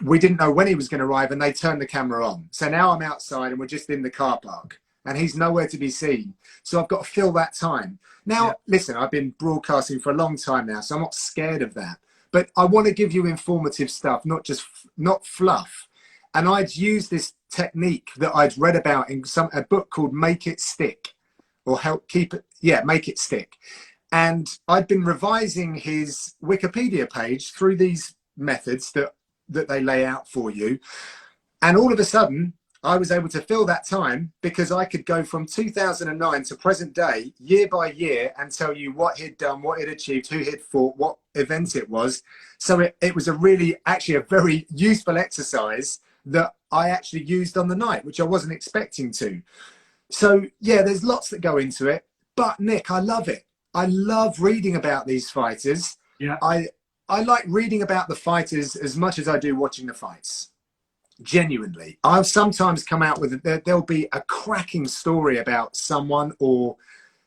we didn't know when he was going to arrive, and they turned the camera on. So now I'm outside and we're just in the car park and he's nowhere to be seen. So I've got to fill that time. Now, Listen, I've been broadcasting for a long time now, so I'm not scared of that. But I want to give you informative stuff, not fluff. And I'd use this technique that I'd read about in a book called Make It Stick, or Make It Stick. And I'd been revising his Wikipedia page through these methods that they lay out for you. And all of a sudden, I was able to fill that time because I could go from 2009 to present day, year by year, and tell you what he'd done, what he'd achieved, who he'd fought, what event it was. So it was a very useful exercise that I actually used on the night, which I wasn't expecting to. So, there's lots that go into it. But, Nick, I love it. I love reading about these fighters. Yeah. I like reading about the fighters as much as I do watching the fights. Genuinely. I'll sometimes come out with there'll be a cracking story about someone, or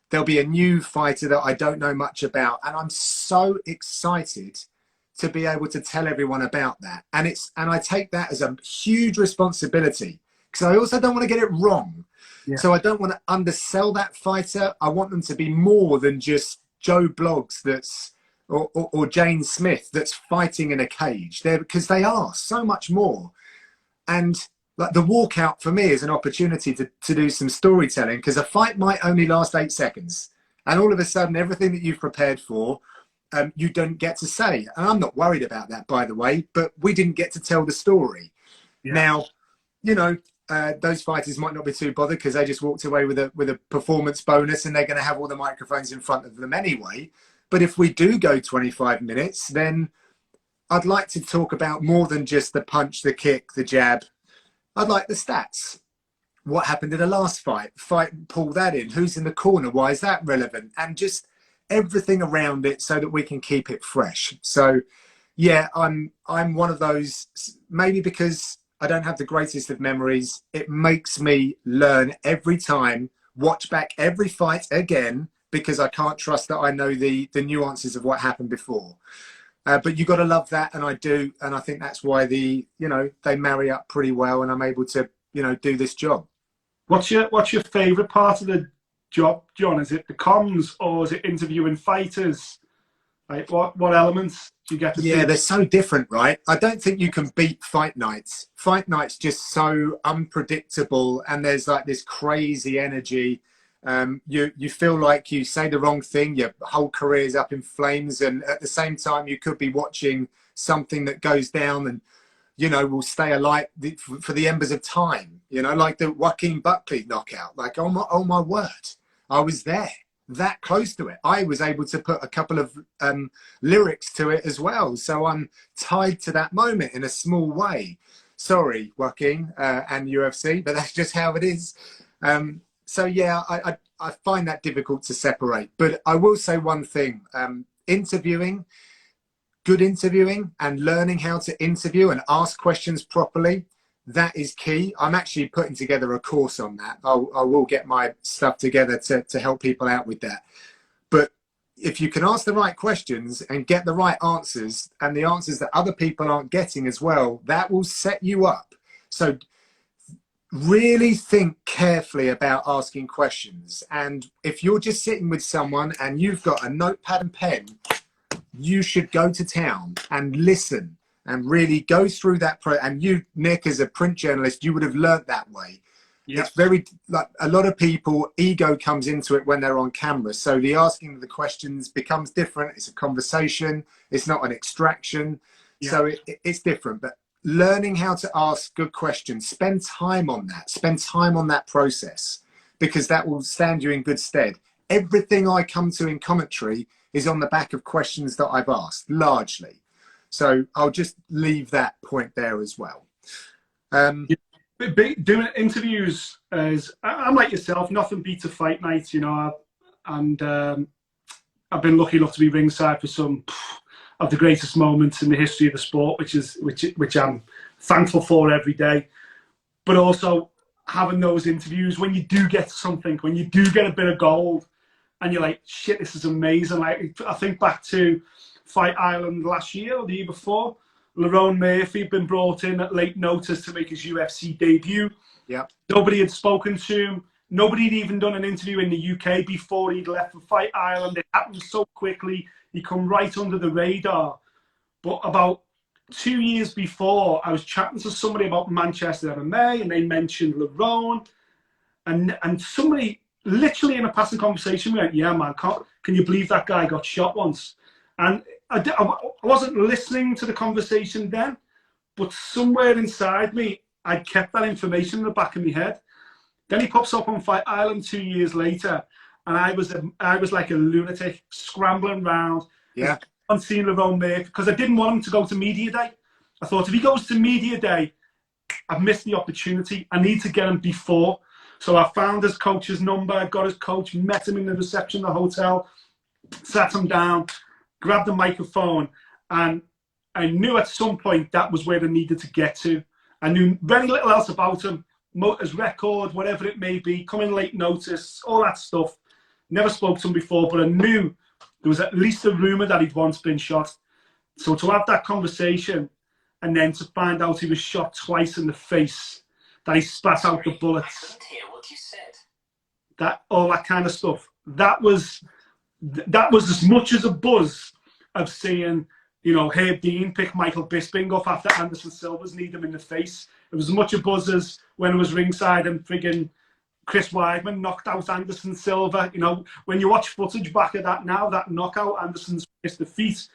there'll be a new fighter that I don't know much about. And I'm so excited to be able to tell everyone about that. And I take that as a huge responsibility because I also don't want to get it wrong. Yeah. So I don't want to undersell that fighter. I want them to be more than just Joe Bloggs or Jane Smith that's fighting in a cage. Because they are so much more. And like the walkout for me is an opportunity to do some storytelling, because a fight might only last 8 seconds. And all of a sudden, everything that you've prepared for, you don't get to say. And I'm not worried about that, by the way, but we didn't get to tell the story. Yeah. Now, those fighters might not be too bothered because they just walked away with a performance bonus, and they're going to have all the microphones in front of them anyway. But if we do go 25 minutes, then I'd like to talk about more than just the punch, the kick, the jab. I'd like the stats. What happened in the last fight? Pull that in. Who's in the corner? Why is that relevant? And just everything around it so that we can keep it fresh. So, I'm one of those, maybe because I don't have the greatest of memories. It makes me learn every time, watch back every fight again, because I can't trust that I know the nuances of what happened before. But you got to love that, and I do, and I think that's why they marry up pretty well, and I'm able to do this job. What's your favourite part of the job, John? Is it the comms, or is it interviewing fighters? Like what elements do you get to see? Yeah, they're so different, right? I don't think you can beat fight nights. Fight nights just so unpredictable, and there's like this crazy energy. You feel like you say the wrong thing, your whole career is up in flames, and at the same time you could be watching something that goes down and will stay alight for the embers of time, like the Joaquin Buckley knockout. Like, oh my word, I was there, that close to it. I was able to put a couple of lyrics to it as well, so I'm tied to that moment in a small way. Sorry, Joaquin and UFC, but that's just how it is. So I find that difficult to separate. But I will say one thing: good interviewing and learning how to interview and ask questions properly, that is key. I'm actually putting together a course on that. I will get my stuff together to help people out with that. But if you can ask the right questions and get the right answers, and the answers that other people aren't getting as well, that will set you up. So really think carefully about asking questions. And if you're just sitting with someone and you've got a notepad and pen, you should go to town and listen and really go through that and you, Nick, as a print journalist, you would have learnt that way. Yep. It's very, like, a lot of people, ego comes into it when they're on camera, so the asking of the questions becomes different. It's a conversation, it's not an extraction. Yep. So it's different. But learning how to ask good questions, spend time on that process, because that will stand you in good stead. Everything I come to in commentary is on the back of questions that I've asked, largely. So I'll just leave that point there as well. Doing interviews is, I'm like yourself, nothing beats a fight night, you know, and I've been lucky enough to be ringside for some of the greatest moments in the history of the sport, which I'm thankful for every day. But also having those interviews when you do get something, when you do get a bit of gold, and you're like, shit, this is amazing. Like, I think back to Fight Island last year or the year before. Lerone Murphy had been brought in at late notice to make his UFC debut. Yeah. Nobody had spoken to him. Nobody had even done an interview in the UK before he'd left for Fight Island. It happened so quickly. He come right under the radar. But about 2 years before, I was chatting to somebody about Manchester MMA, and they mentioned Lerone. And somebody, literally in a passing conversation, went, yeah, man, can you believe that guy got shot once? And I wasn't listening to the conversation then, but somewhere inside me, I kept that information in the back of my head. Then he pops up on Fight Island 2 years later, and I was like a lunatic, scrambling around. Yeah. On seeing Lerone Murphy, because I didn't want him to go to media day. I thought, if he goes to media day, I've missed the opportunity. I need to get him before. So I found his coach's number, got his coach, met him in the reception of the hotel, sat him down, grabbed the microphone, and I knew at some point that was where I needed to get to. I knew very little else about him, his record, whatever it may be, coming late notice, all that stuff. Never spoke to him before, but I knew there was at least a rumour that he'd once been shot. So to have that conversation, and then to find out he was shot twice in the face, that he spat out the bullets, I couldn't hear what you said. that, all that kind of stuff, that was as much as a buzz of seeing, you know, Herb Dean pick Michael Bisping off after Anderson Silva's kneed him in the face. It was as much a buzz as when I was ringside and friggin' Chris Weidman knocked out Anderson Silva. You know, when you watch footage back of that now, that knockout, Anderson's missed the feet.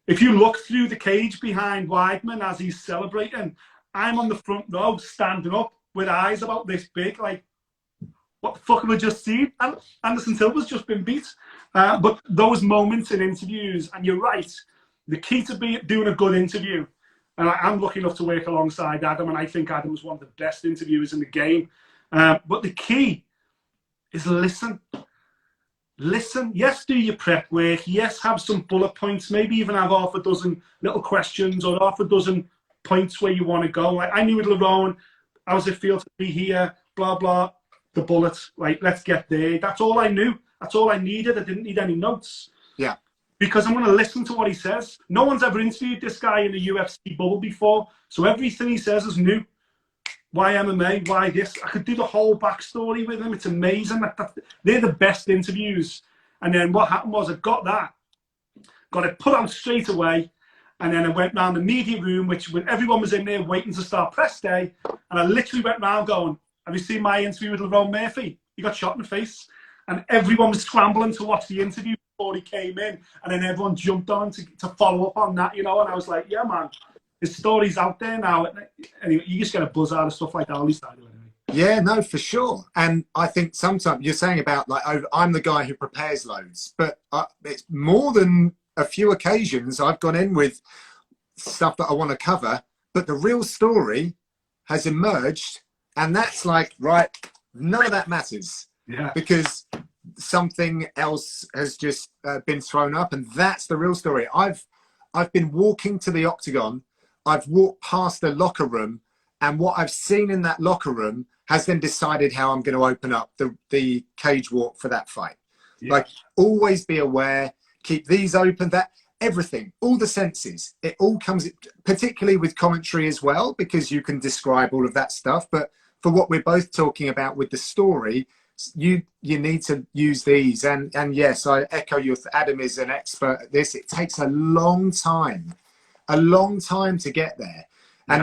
If you look through the cage behind Weidman as he's celebrating, I'm on the front row standing up with eyes about this big, like, what the fuck have we just seen? And Anderson Silva's just been beat. But those moments in interviews, and you're right, the key to doing a good interview, and I'm lucky enough to work alongside Adam, and I think Adam's one of the best interviewers in the game. But the key is listen. Listen. Yes, do your prep work. Yes, have some bullet points. Maybe even have half a dozen little questions or half a dozen points where you want to go. Like, I knew with Lerone, how does it feel to be here? Blah, blah. The bullets. Like, let's get there. That's all I knew. That's all I needed. I didn't need any notes. Yeah. Because I'm going to listen to what he says. No one's ever interviewed this guy in the UFC bubble before. So everything he says is new. Why MMA? Why this? I could do the whole backstory with him. It's amazing. They're the best interviews. And then what happened was I got it put out straight away. And then I went round the media room, which when everyone was in there waiting to start press day. And I literally went round going, have you seen my interview with Lerone Murphy? He got shot in the face. And everyone was scrambling to watch the interview before he came in. And then everyone jumped on to follow up on that, you know. And I was like, yeah, man. His story's out there now. Anyway, you just get a buzz out of stuff like that. At least I do anyway. Yeah, no, for sure. And I think sometimes you're saying about, like, I'm the guy who prepares loads, but it's more than a few occasions I've gone in with stuff that I want to cover, but the real story has emerged, and that's like, right, none of that matters. Yeah. Because something else has just been thrown up, and that's the real story. I've been walking to the octagon. I've walked past the locker room, and what I've seen in that locker room has then decided how I'm going to open up the cage walk for that fight. Yeah. Like, always be aware, keep these open, that everything, all the senses, it all comes, particularly with commentary as well, because you can describe all of that stuff. But for what we're both talking about with the story, you need to use these. And yes, I echo your, Adam is an expert at this. It takes a long time to get there. And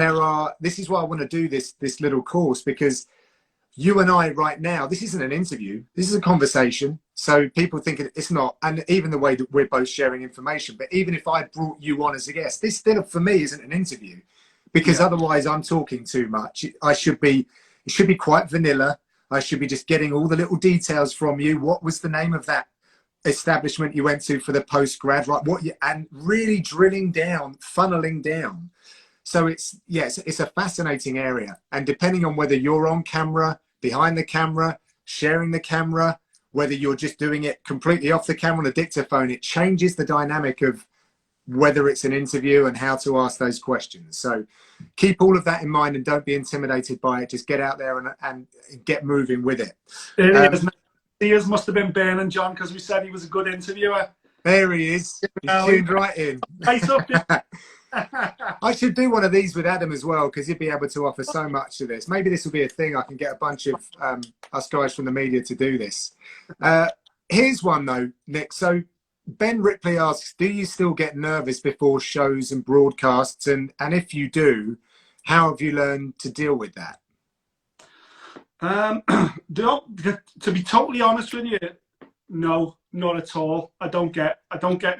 this is why I want to do this little course, because you and I right now, this isn't an interview, this is a conversation. So people think it's not, and even the way that we're both sharing information, but even if I brought you on as a guest, this still for me isn't an interview, because otherwise I'm talking too much. It should be quite vanilla. I should be just getting all the little details from you. What was the name of that establishment you went to for the post-grad, right? And really drilling down, funneling down. So it's a fascinating area. And depending on whether you're on camera, behind the camera, sharing the camera, whether you're just doing it completely off the camera on a dictaphone, it changes the dynamic of whether it's an interview and how to ask those questions. So keep all of that in mind and don't be intimidated by it. Just get out there and get moving with it. Ears must have been burning, John, because we said he was a good interviewer. There he is. He's tuned right in. I should do one of these with Adam as well, because he'd be able to offer so much to this. Maybe this will be a thing. I can get a bunch of us guys from the media to do this. Here's one though, Nick. So Ben Ripley asks, do you still get nervous before shows and broadcasts? And if you do, how have you learned to deal with that? To be totally honest with you, no, not at all. I don't get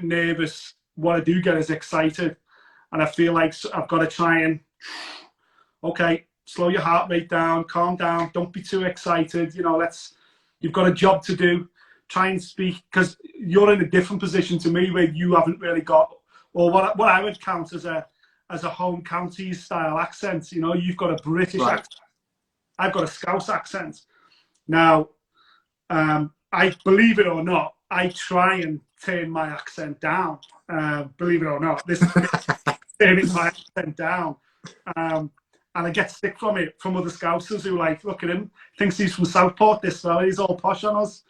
nervous. What I do get is excited, and I feel like I've got to try and, okay, slow your heart rate down, calm down, don't be too excited. You know, you've got a job to do. Try and speak, because you're in a different position to me where you haven't really got, or what I would count as a home county style accent. You know, you've got a British accent. I've got a Scouse accent. Now, I believe it or not, I try and turn my accent down. Believe it or not, this is turning my accent down. And I get sick from it from other Scousers who like, look at him, thinks he's from Southport, this fella, he's all posh on us.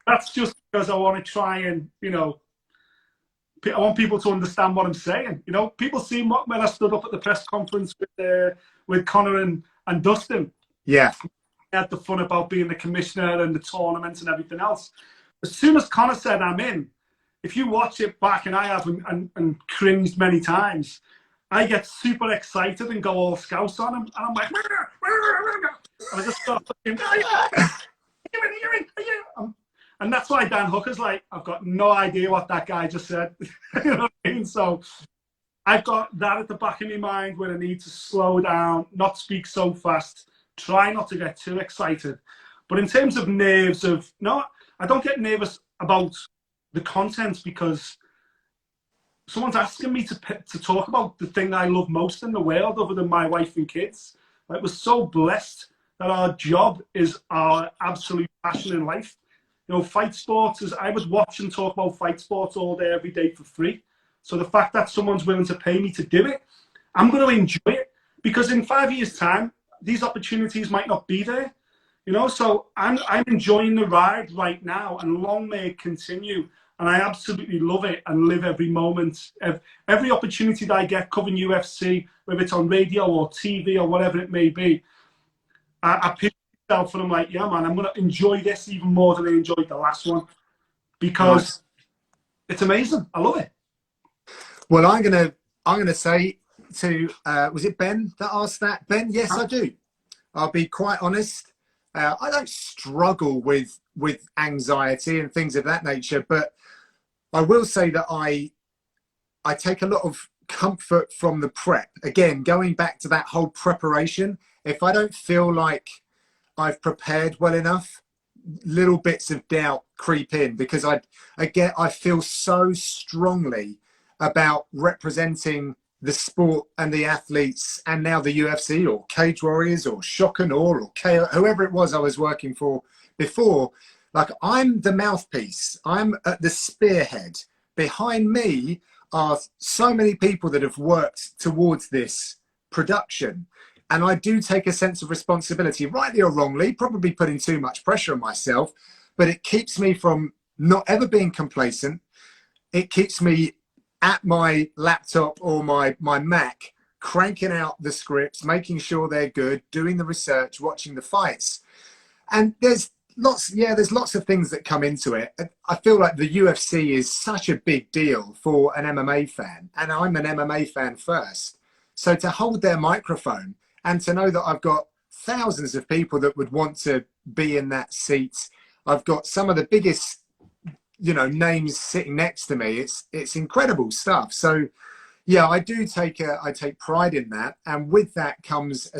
That's just because I want to try and, you know, I want people to understand what I'm saying. You know, people see when I stood up at the press conference with Connor and Dustin. Yeah. I had the fun about being the commissioner and the tournament and everything else. As soon as Connor said I'm in, if you watch it back, and I have and cringed many times, I get super excited and go all Scouse on him. And I'm like, and I just start looking, and that's why Dan Hooker's like, I've got no idea what that guy just said. You know what I mean? So I've got that at the back of my mind where I need to slow down, not speak so fast, try not to get too excited. But in terms of nerves I don't get nervous about the content, because someone's asking me to talk about the thing I love most in the world other than my wife and kids. Like, we're so blessed that our job is our absolute passion in life. You know, fight sports I would watch and talk about fight sports all day, every day for free. So the fact that someone's willing to pay me to do it, I'm going to enjoy it, because in 5 years' time, these opportunities might not be there. You know, so I'm enjoying the ride right now, and long may it continue. And I absolutely love it and live every moment. Every opportunity that I get covering UFC, whether it's on radio or TV or whatever it may be, I pick myself and I'm like, yeah, man, I'm going to enjoy this even more than I enjoyed the last one, because it's amazing. I love it. Well, I'm gonna say to was it Ben that asked that? Ben, yes, I do. I'll be quite honest. I don't struggle with anxiety and things of that nature, but I will say that I take a lot of comfort from the prep. Again, going back to that whole preparation, if I don't feel like I've prepared well enough, little bits of doubt creep in, because I feel so strongly about representing the sport and the athletes, and now the UFC or Cage Warriors or Shock and Awe or KO, whoever it was I was working for before. Like, I'm the mouthpiece, I'm at the spearhead. Behind me are so many people that have worked towards this production, and I do take a sense of responsibility, rightly or wrongly, probably putting too much pressure on myself, but it keeps me from not ever being complacent. It keeps me at my laptop or my Mac cranking out the scripts, making sure they're good, doing the research, watching the fights. And there's lots of things that come into it. I feel like the UFC is such a big deal for an MMA fan, and I'm an MMA fan first. So to hold their microphone and to know that I've got thousands of people that would want to be in that seat, I've got some of the biggest, names sitting next to me. It's incredible stuff. So yeah, I take pride in that, and with that comes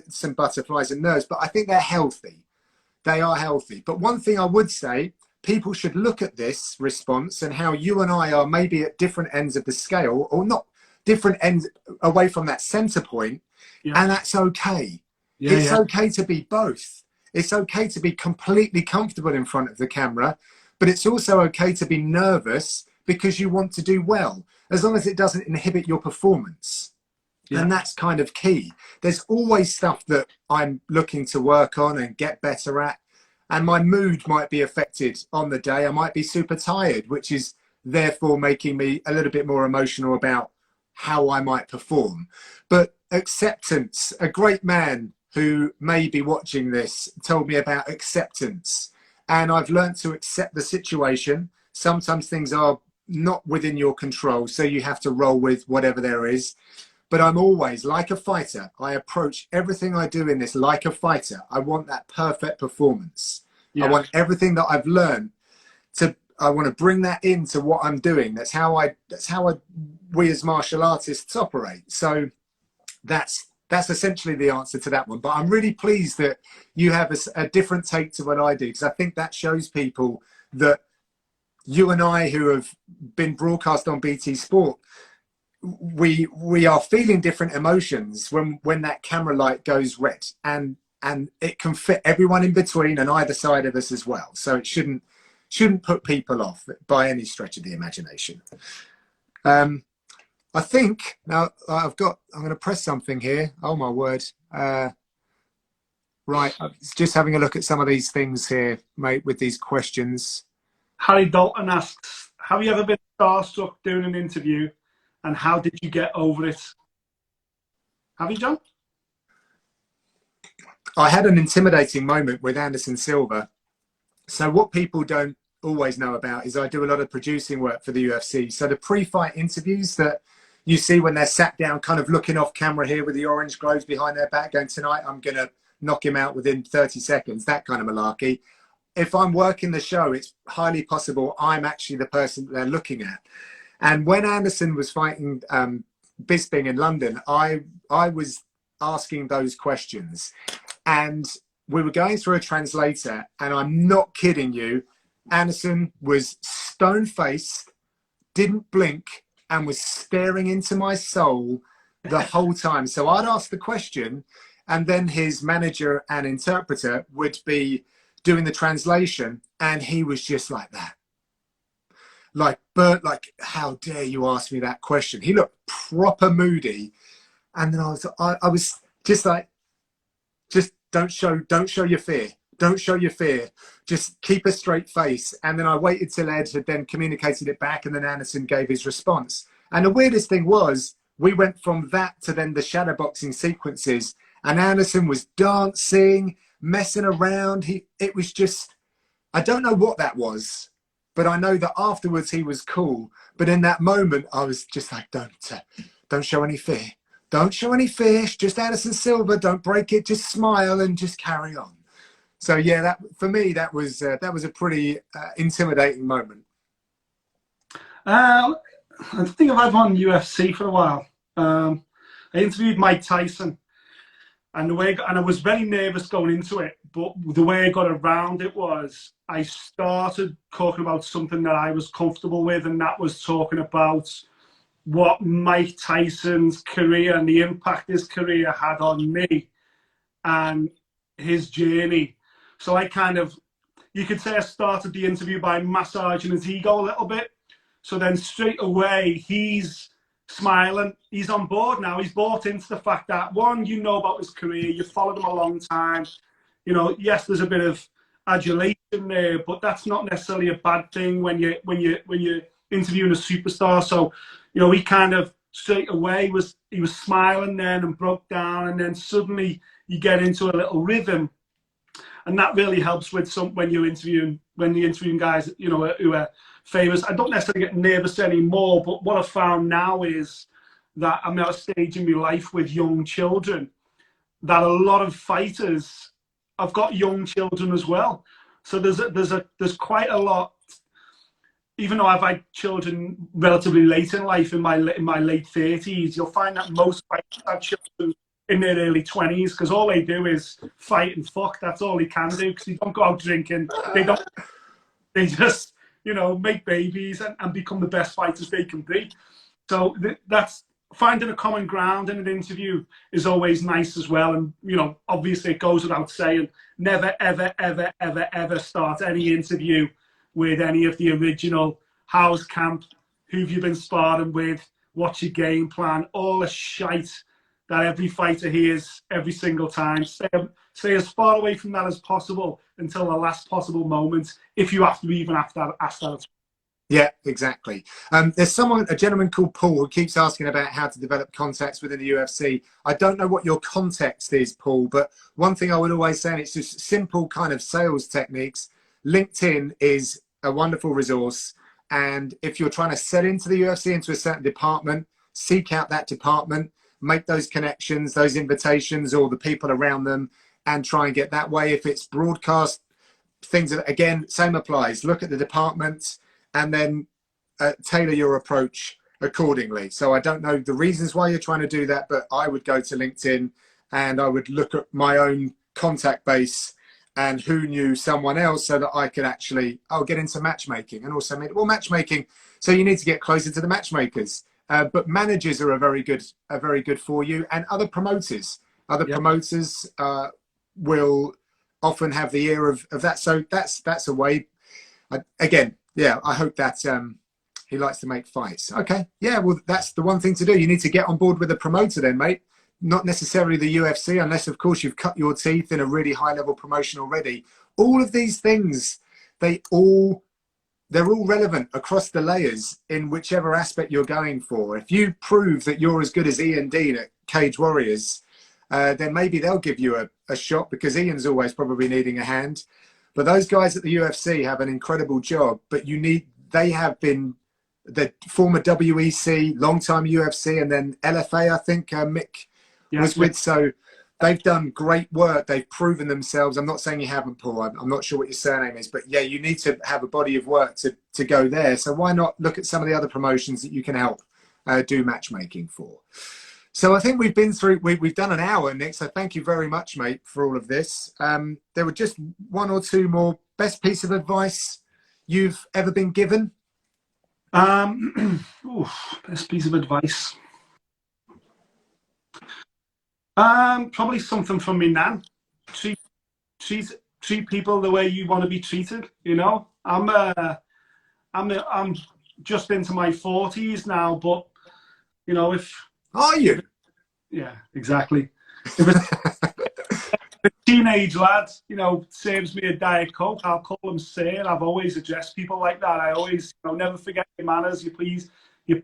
some butterflies and nerves. But I think they're healthy. They are healthy. But one thing I would say, people should look at this response and how you and I are maybe at different ends of the scale, or not different ends away from that center point. Yeah. And that's okay. It's okay to be both. It's okay to be completely comfortable in front of the camera, but it's also okay to be nervous because you want to do well, as long as it doesn't inhibit your performance. Yeah. And that's kind of key. There's always stuff that I'm looking to work on and get better at. And my mood might be affected on the day. I might be super tired, which is therefore making me a little bit more emotional about how I might perform. But acceptance, a great man who may be watching this told me about acceptance. And I've learned to accept the situation. Sometimes things are not within your control, so you have to roll with whatever there is. But I'm always, like a fighter, I approach everything I do in this like a fighter. I want that perfect performance. Yeah. I want everything that I've learned I want to bring that into what I'm doing. That's how we as martial artists operate. So that's essentially the answer to that one. But I'm really pleased that you have a different take to what I do, because I think that shows people that you and I, who have been broadcast on BT Sport, we are feeling different emotions when that camera light goes red, and it can fit everyone in between and either side of us as well. So it shouldn't put people off by any stretch of the imagination. I think now I'm going to press something here. Oh my word. Right. I'm just having a look at some of these things here, mate, with these questions. Harry Dalton asks, have you ever been starstruck doing an interview, and how did you get over it? Have you, John? I had an intimidating moment with Anderson Silva. So what people don't always know about is I do a lot of producing work for the UFC. So the pre-fight interviews that you see when they're sat down kind of looking off camera here with the orange globes behind their back going, tonight I'm going to knock him out within 30 seconds, that kind of malarkey. If I'm working the show, it's highly possible I'm actually the person that they're looking at. And when Anderson was fighting Bisping in London, I was asking those questions. And we were going through a translator, and I'm not kidding you, Anderson was stone-faced, didn't blink, and was staring into my soul the whole time. So I'd ask the question, and then his manager and interpreter would be doing the translation, and he was just like that. Like, Bert, like, how dare you ask me that question? He looked proper moody. And then I was just like, just don't show your fear. Don't show your fear. Just keep a straight face. And then I waited till Ed had then communicated it back, and then Anderson gave his response. And the weirdest thing was, we went from that to then the shadowboxing sequences, and Anderson was dancing, messing around. It was just, I don't know what that was, but I know that afterwards he was cool. But in that moment, I was just like, don't show any fear. Don't show any fear. Just Anderson Silva. Don't break it. Just smile and just carry on. So yeah, that for me, that was a pretty intimidating moment. I think I've had one on UFC for a while. I interviewed Mike Tyson, and I was very nervous going into it, but the way I got around it was I started talking about something that I was comfortable with, and that was talking about what Mike Tyson's career and the impact his career had on me and his journey. So I kind of, you could say I started the interview by massaging his ego a little bit. So then straight away, he's smiling. He's on board now. He's bought into the fact that, one, you know about his career. You followed him a long time. You know, yes, there's a bit of adulation there, but that's not necessarily a bad thing when you're interviewing a superstar. So, you know, he kind of straight away he was smiling then and broke down, and then suddenly you get into a little rhythm, and that really helps with when you're interviewing guys, you know, who are famous. I don't necessarily get nervous anymore, but what I've found now is that I'm at a stage in my life with young children that a lot of fighters have got young children as well. So there's quite a lot. Even though I've had children relatively late in life, in my late 30s, you'll find that most fighters have children in their early 20s, because all they do is fight and fuck. That's all they can do, because they don't go out drinking. They just, you know, make babies and become the best fighters they can be. So that's finding a common ground in an interview is always nice as well. And, you know, obviously it goes without saying, never, ever, ever, ever, ever start any interview with any of the original how's camp, who've you been sparring with, what's your game plan, all the shite that every fighter hears every single time. Stay as far away from that as possible until the last possible moment, if you have to even ask that. Yeah, exactly. There's a gentleman called Paul, who keeps asking about how to develop contacts within the UFC. I don't know what your context is, Paul, but one thing I would always say, and it's just simple kind of sales techniques, LinkedIn is a wonderful resource. And if you're trying to sell into the UFC, into a certain department, seek out that department, make those connections, those invitations, or the people around them, and try and get that way. If it's broadcast things, again, same applies. Look at the department and then tailor your approach accordingly. So I don't know the reasons why you're trying to do that, but I would go to LinkedIn and I would look at my own contact base and who knew someone else, so that I could actually, get into matchmaking, and also matchmaking. So you need to get closer to the matchmakers. But managers are very good for you, and other promoters. Other promoters will often have the ear of that. So that's a way. I hope that he likes to make fights. Okay, yeah, well, that's the one thing to do. You need to get on board with a promoter then, mate. Not necessarily the UFC, unless, of course, you've cut your teeth in a really high-level promotion already. All of these things, they're all relevant across the layers in whichever aspect you're going for. If you prove that you're as good as Ian Dean at Cage Warriors, then maybe they'll give you a shot, because Ian's always probably needing a hand. But those guys at the UFC have an incredible job, but they have been the former WEC, long-time UFC, and then LFA, I think, Mick was with. So they've done great work. They've proven themselves. I'm not saying you haven't, Paul. I'm not sure what your surname is, but yeah, you need to have a body of work to go there. So why not look at some of the other promotions that you can help do matchmaking for? So I think we've done an hour, Nick. So thank you very much, mate, for all of this. There were just one or two more. Best piece of advice you've ever been given? Best piece of advice. Probably something from me nan. Treat people the way you want to be treated. You know, I'm just into my 40s now, but you know, are you? Yeah, exactly. If a teenage lad, you know, serves me a Diet Coke, I'll call him sir. I've always addressed people like that. I always, you know, never forget your manners. You please, your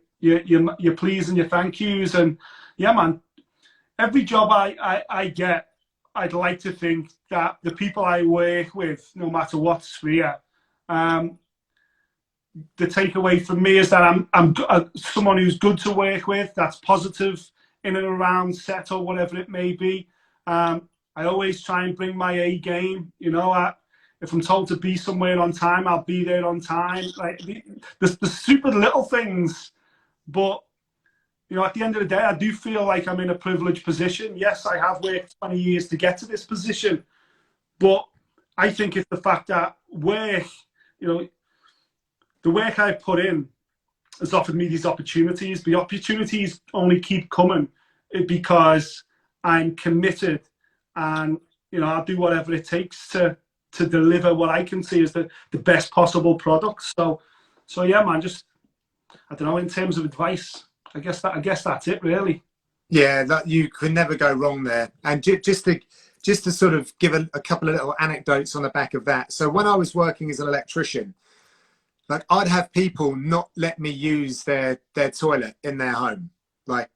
please and your thank yous, and yeah, man. Every job I get, I'd like to think that the people I work with, no matter what sphere, the takeaway from me is that I'm someone who's good to work with, that's positive in and around set or whatever it may be. I always try and bring my A game. You know, if I'm told to be somewhere on time, I'll be there on time. Like the super little things, but you know, at the end of the day, I do feel like I'm in a privileged position. Yes, I have worked 20 years to get to this position, but I think it's the fact that work, you know, the work I've put in has offered me these opportunities. The opportunities only keep coming because I'm committed, and you know, I'll do whatever it takes to deliver what I can see as the best possible product. So yeah, man, just, I don't know, in terms of advice, I guess that's it, really. Yeah, that you can never go wrong there. And just to sort of give a couple of little anecdotes on the back of that. So when I was working as an electrician, like I'd have people not let me use their toilet in their home. Like,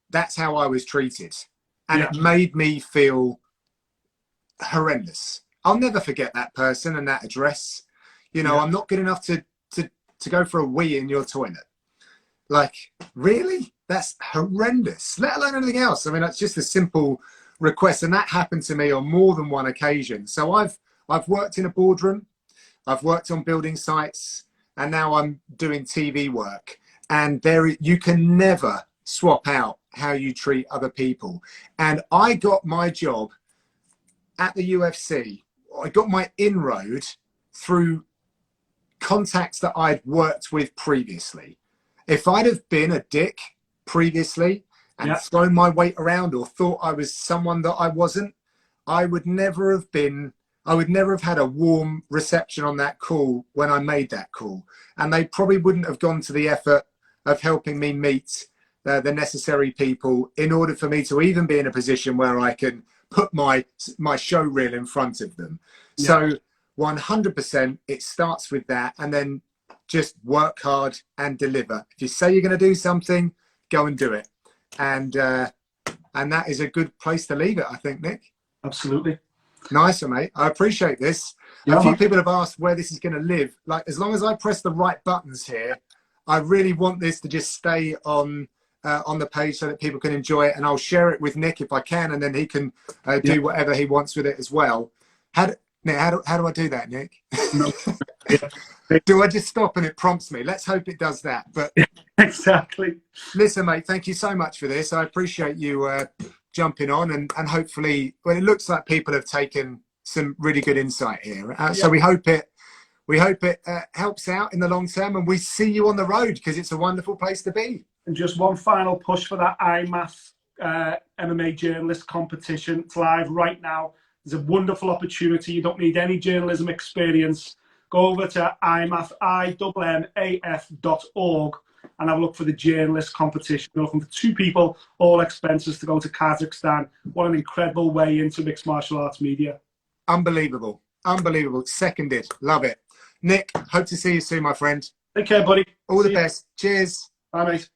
that's how I was treated. And Yeah. it made me feel horrendous. I'll never forget that person and that address. You know, Yeah. I'm not good enough to go for a wee in your toilet. Like, really? That's horrendous, let alone anything else. I mean, that's just a simple request. And that happened to me on more than one occasion. So I've worked in a boardroom, I've worked on building sites, and now I'm doing TV work. And you can never swap out how you treat other people. And I got my job at the UFC. I got my inroad through contacts that I'd worked with previously. If I'd have been a dick previously and thrown my weight around or thought I was someone that I wasn't, I would never have had a warm reception on that call when I made that call. And they probably wouldn't have gone to the effort of helping me meet the necessary people in order for me to even be in a position where I can put my show reel in front of them. Yeah. So 100%, it starts with that, and then just work hard and deliver. If you say you're going to do something, go and do it. And that is a good place to leave it, I think, Nick. Absolutely. Nice, mate. I appreciate this. Yeah, a few people have asked where this is going to live. Like, as long as I press the right buttons here, I really want this to just stay on the page so that people can enjoy it. And I'll share it with Nick if I can, and then he can do whatever he wants with it as well. How do I do that, Nick? No. Do I just stop and it prompts me? Let's hope it does that. But exactly. Listen, mate, thank you so much for this. I appreciate you jumping on, and hopefully, well, it looks like people have taken some really good insight here. So we hope it helps out in the long term, and we see you on the road, because it's a wonderful place to be. And just one final push for that IMAF MMA journalist competition. It's live right now. There's a wonderful opportunity. You don't need any journalism experience. Go over to IMMAF.org and have a look for the journalist competition. We're looking for 2 people, all expenses, to go to Kazakhstan. What an incredible way into mixed martial arts media. Unbelievable. Unbelievable. Seconded. Love it. Nick, hope to see you soon, my friend. Take care, buddy. All the best. Cheers. Bye, mate.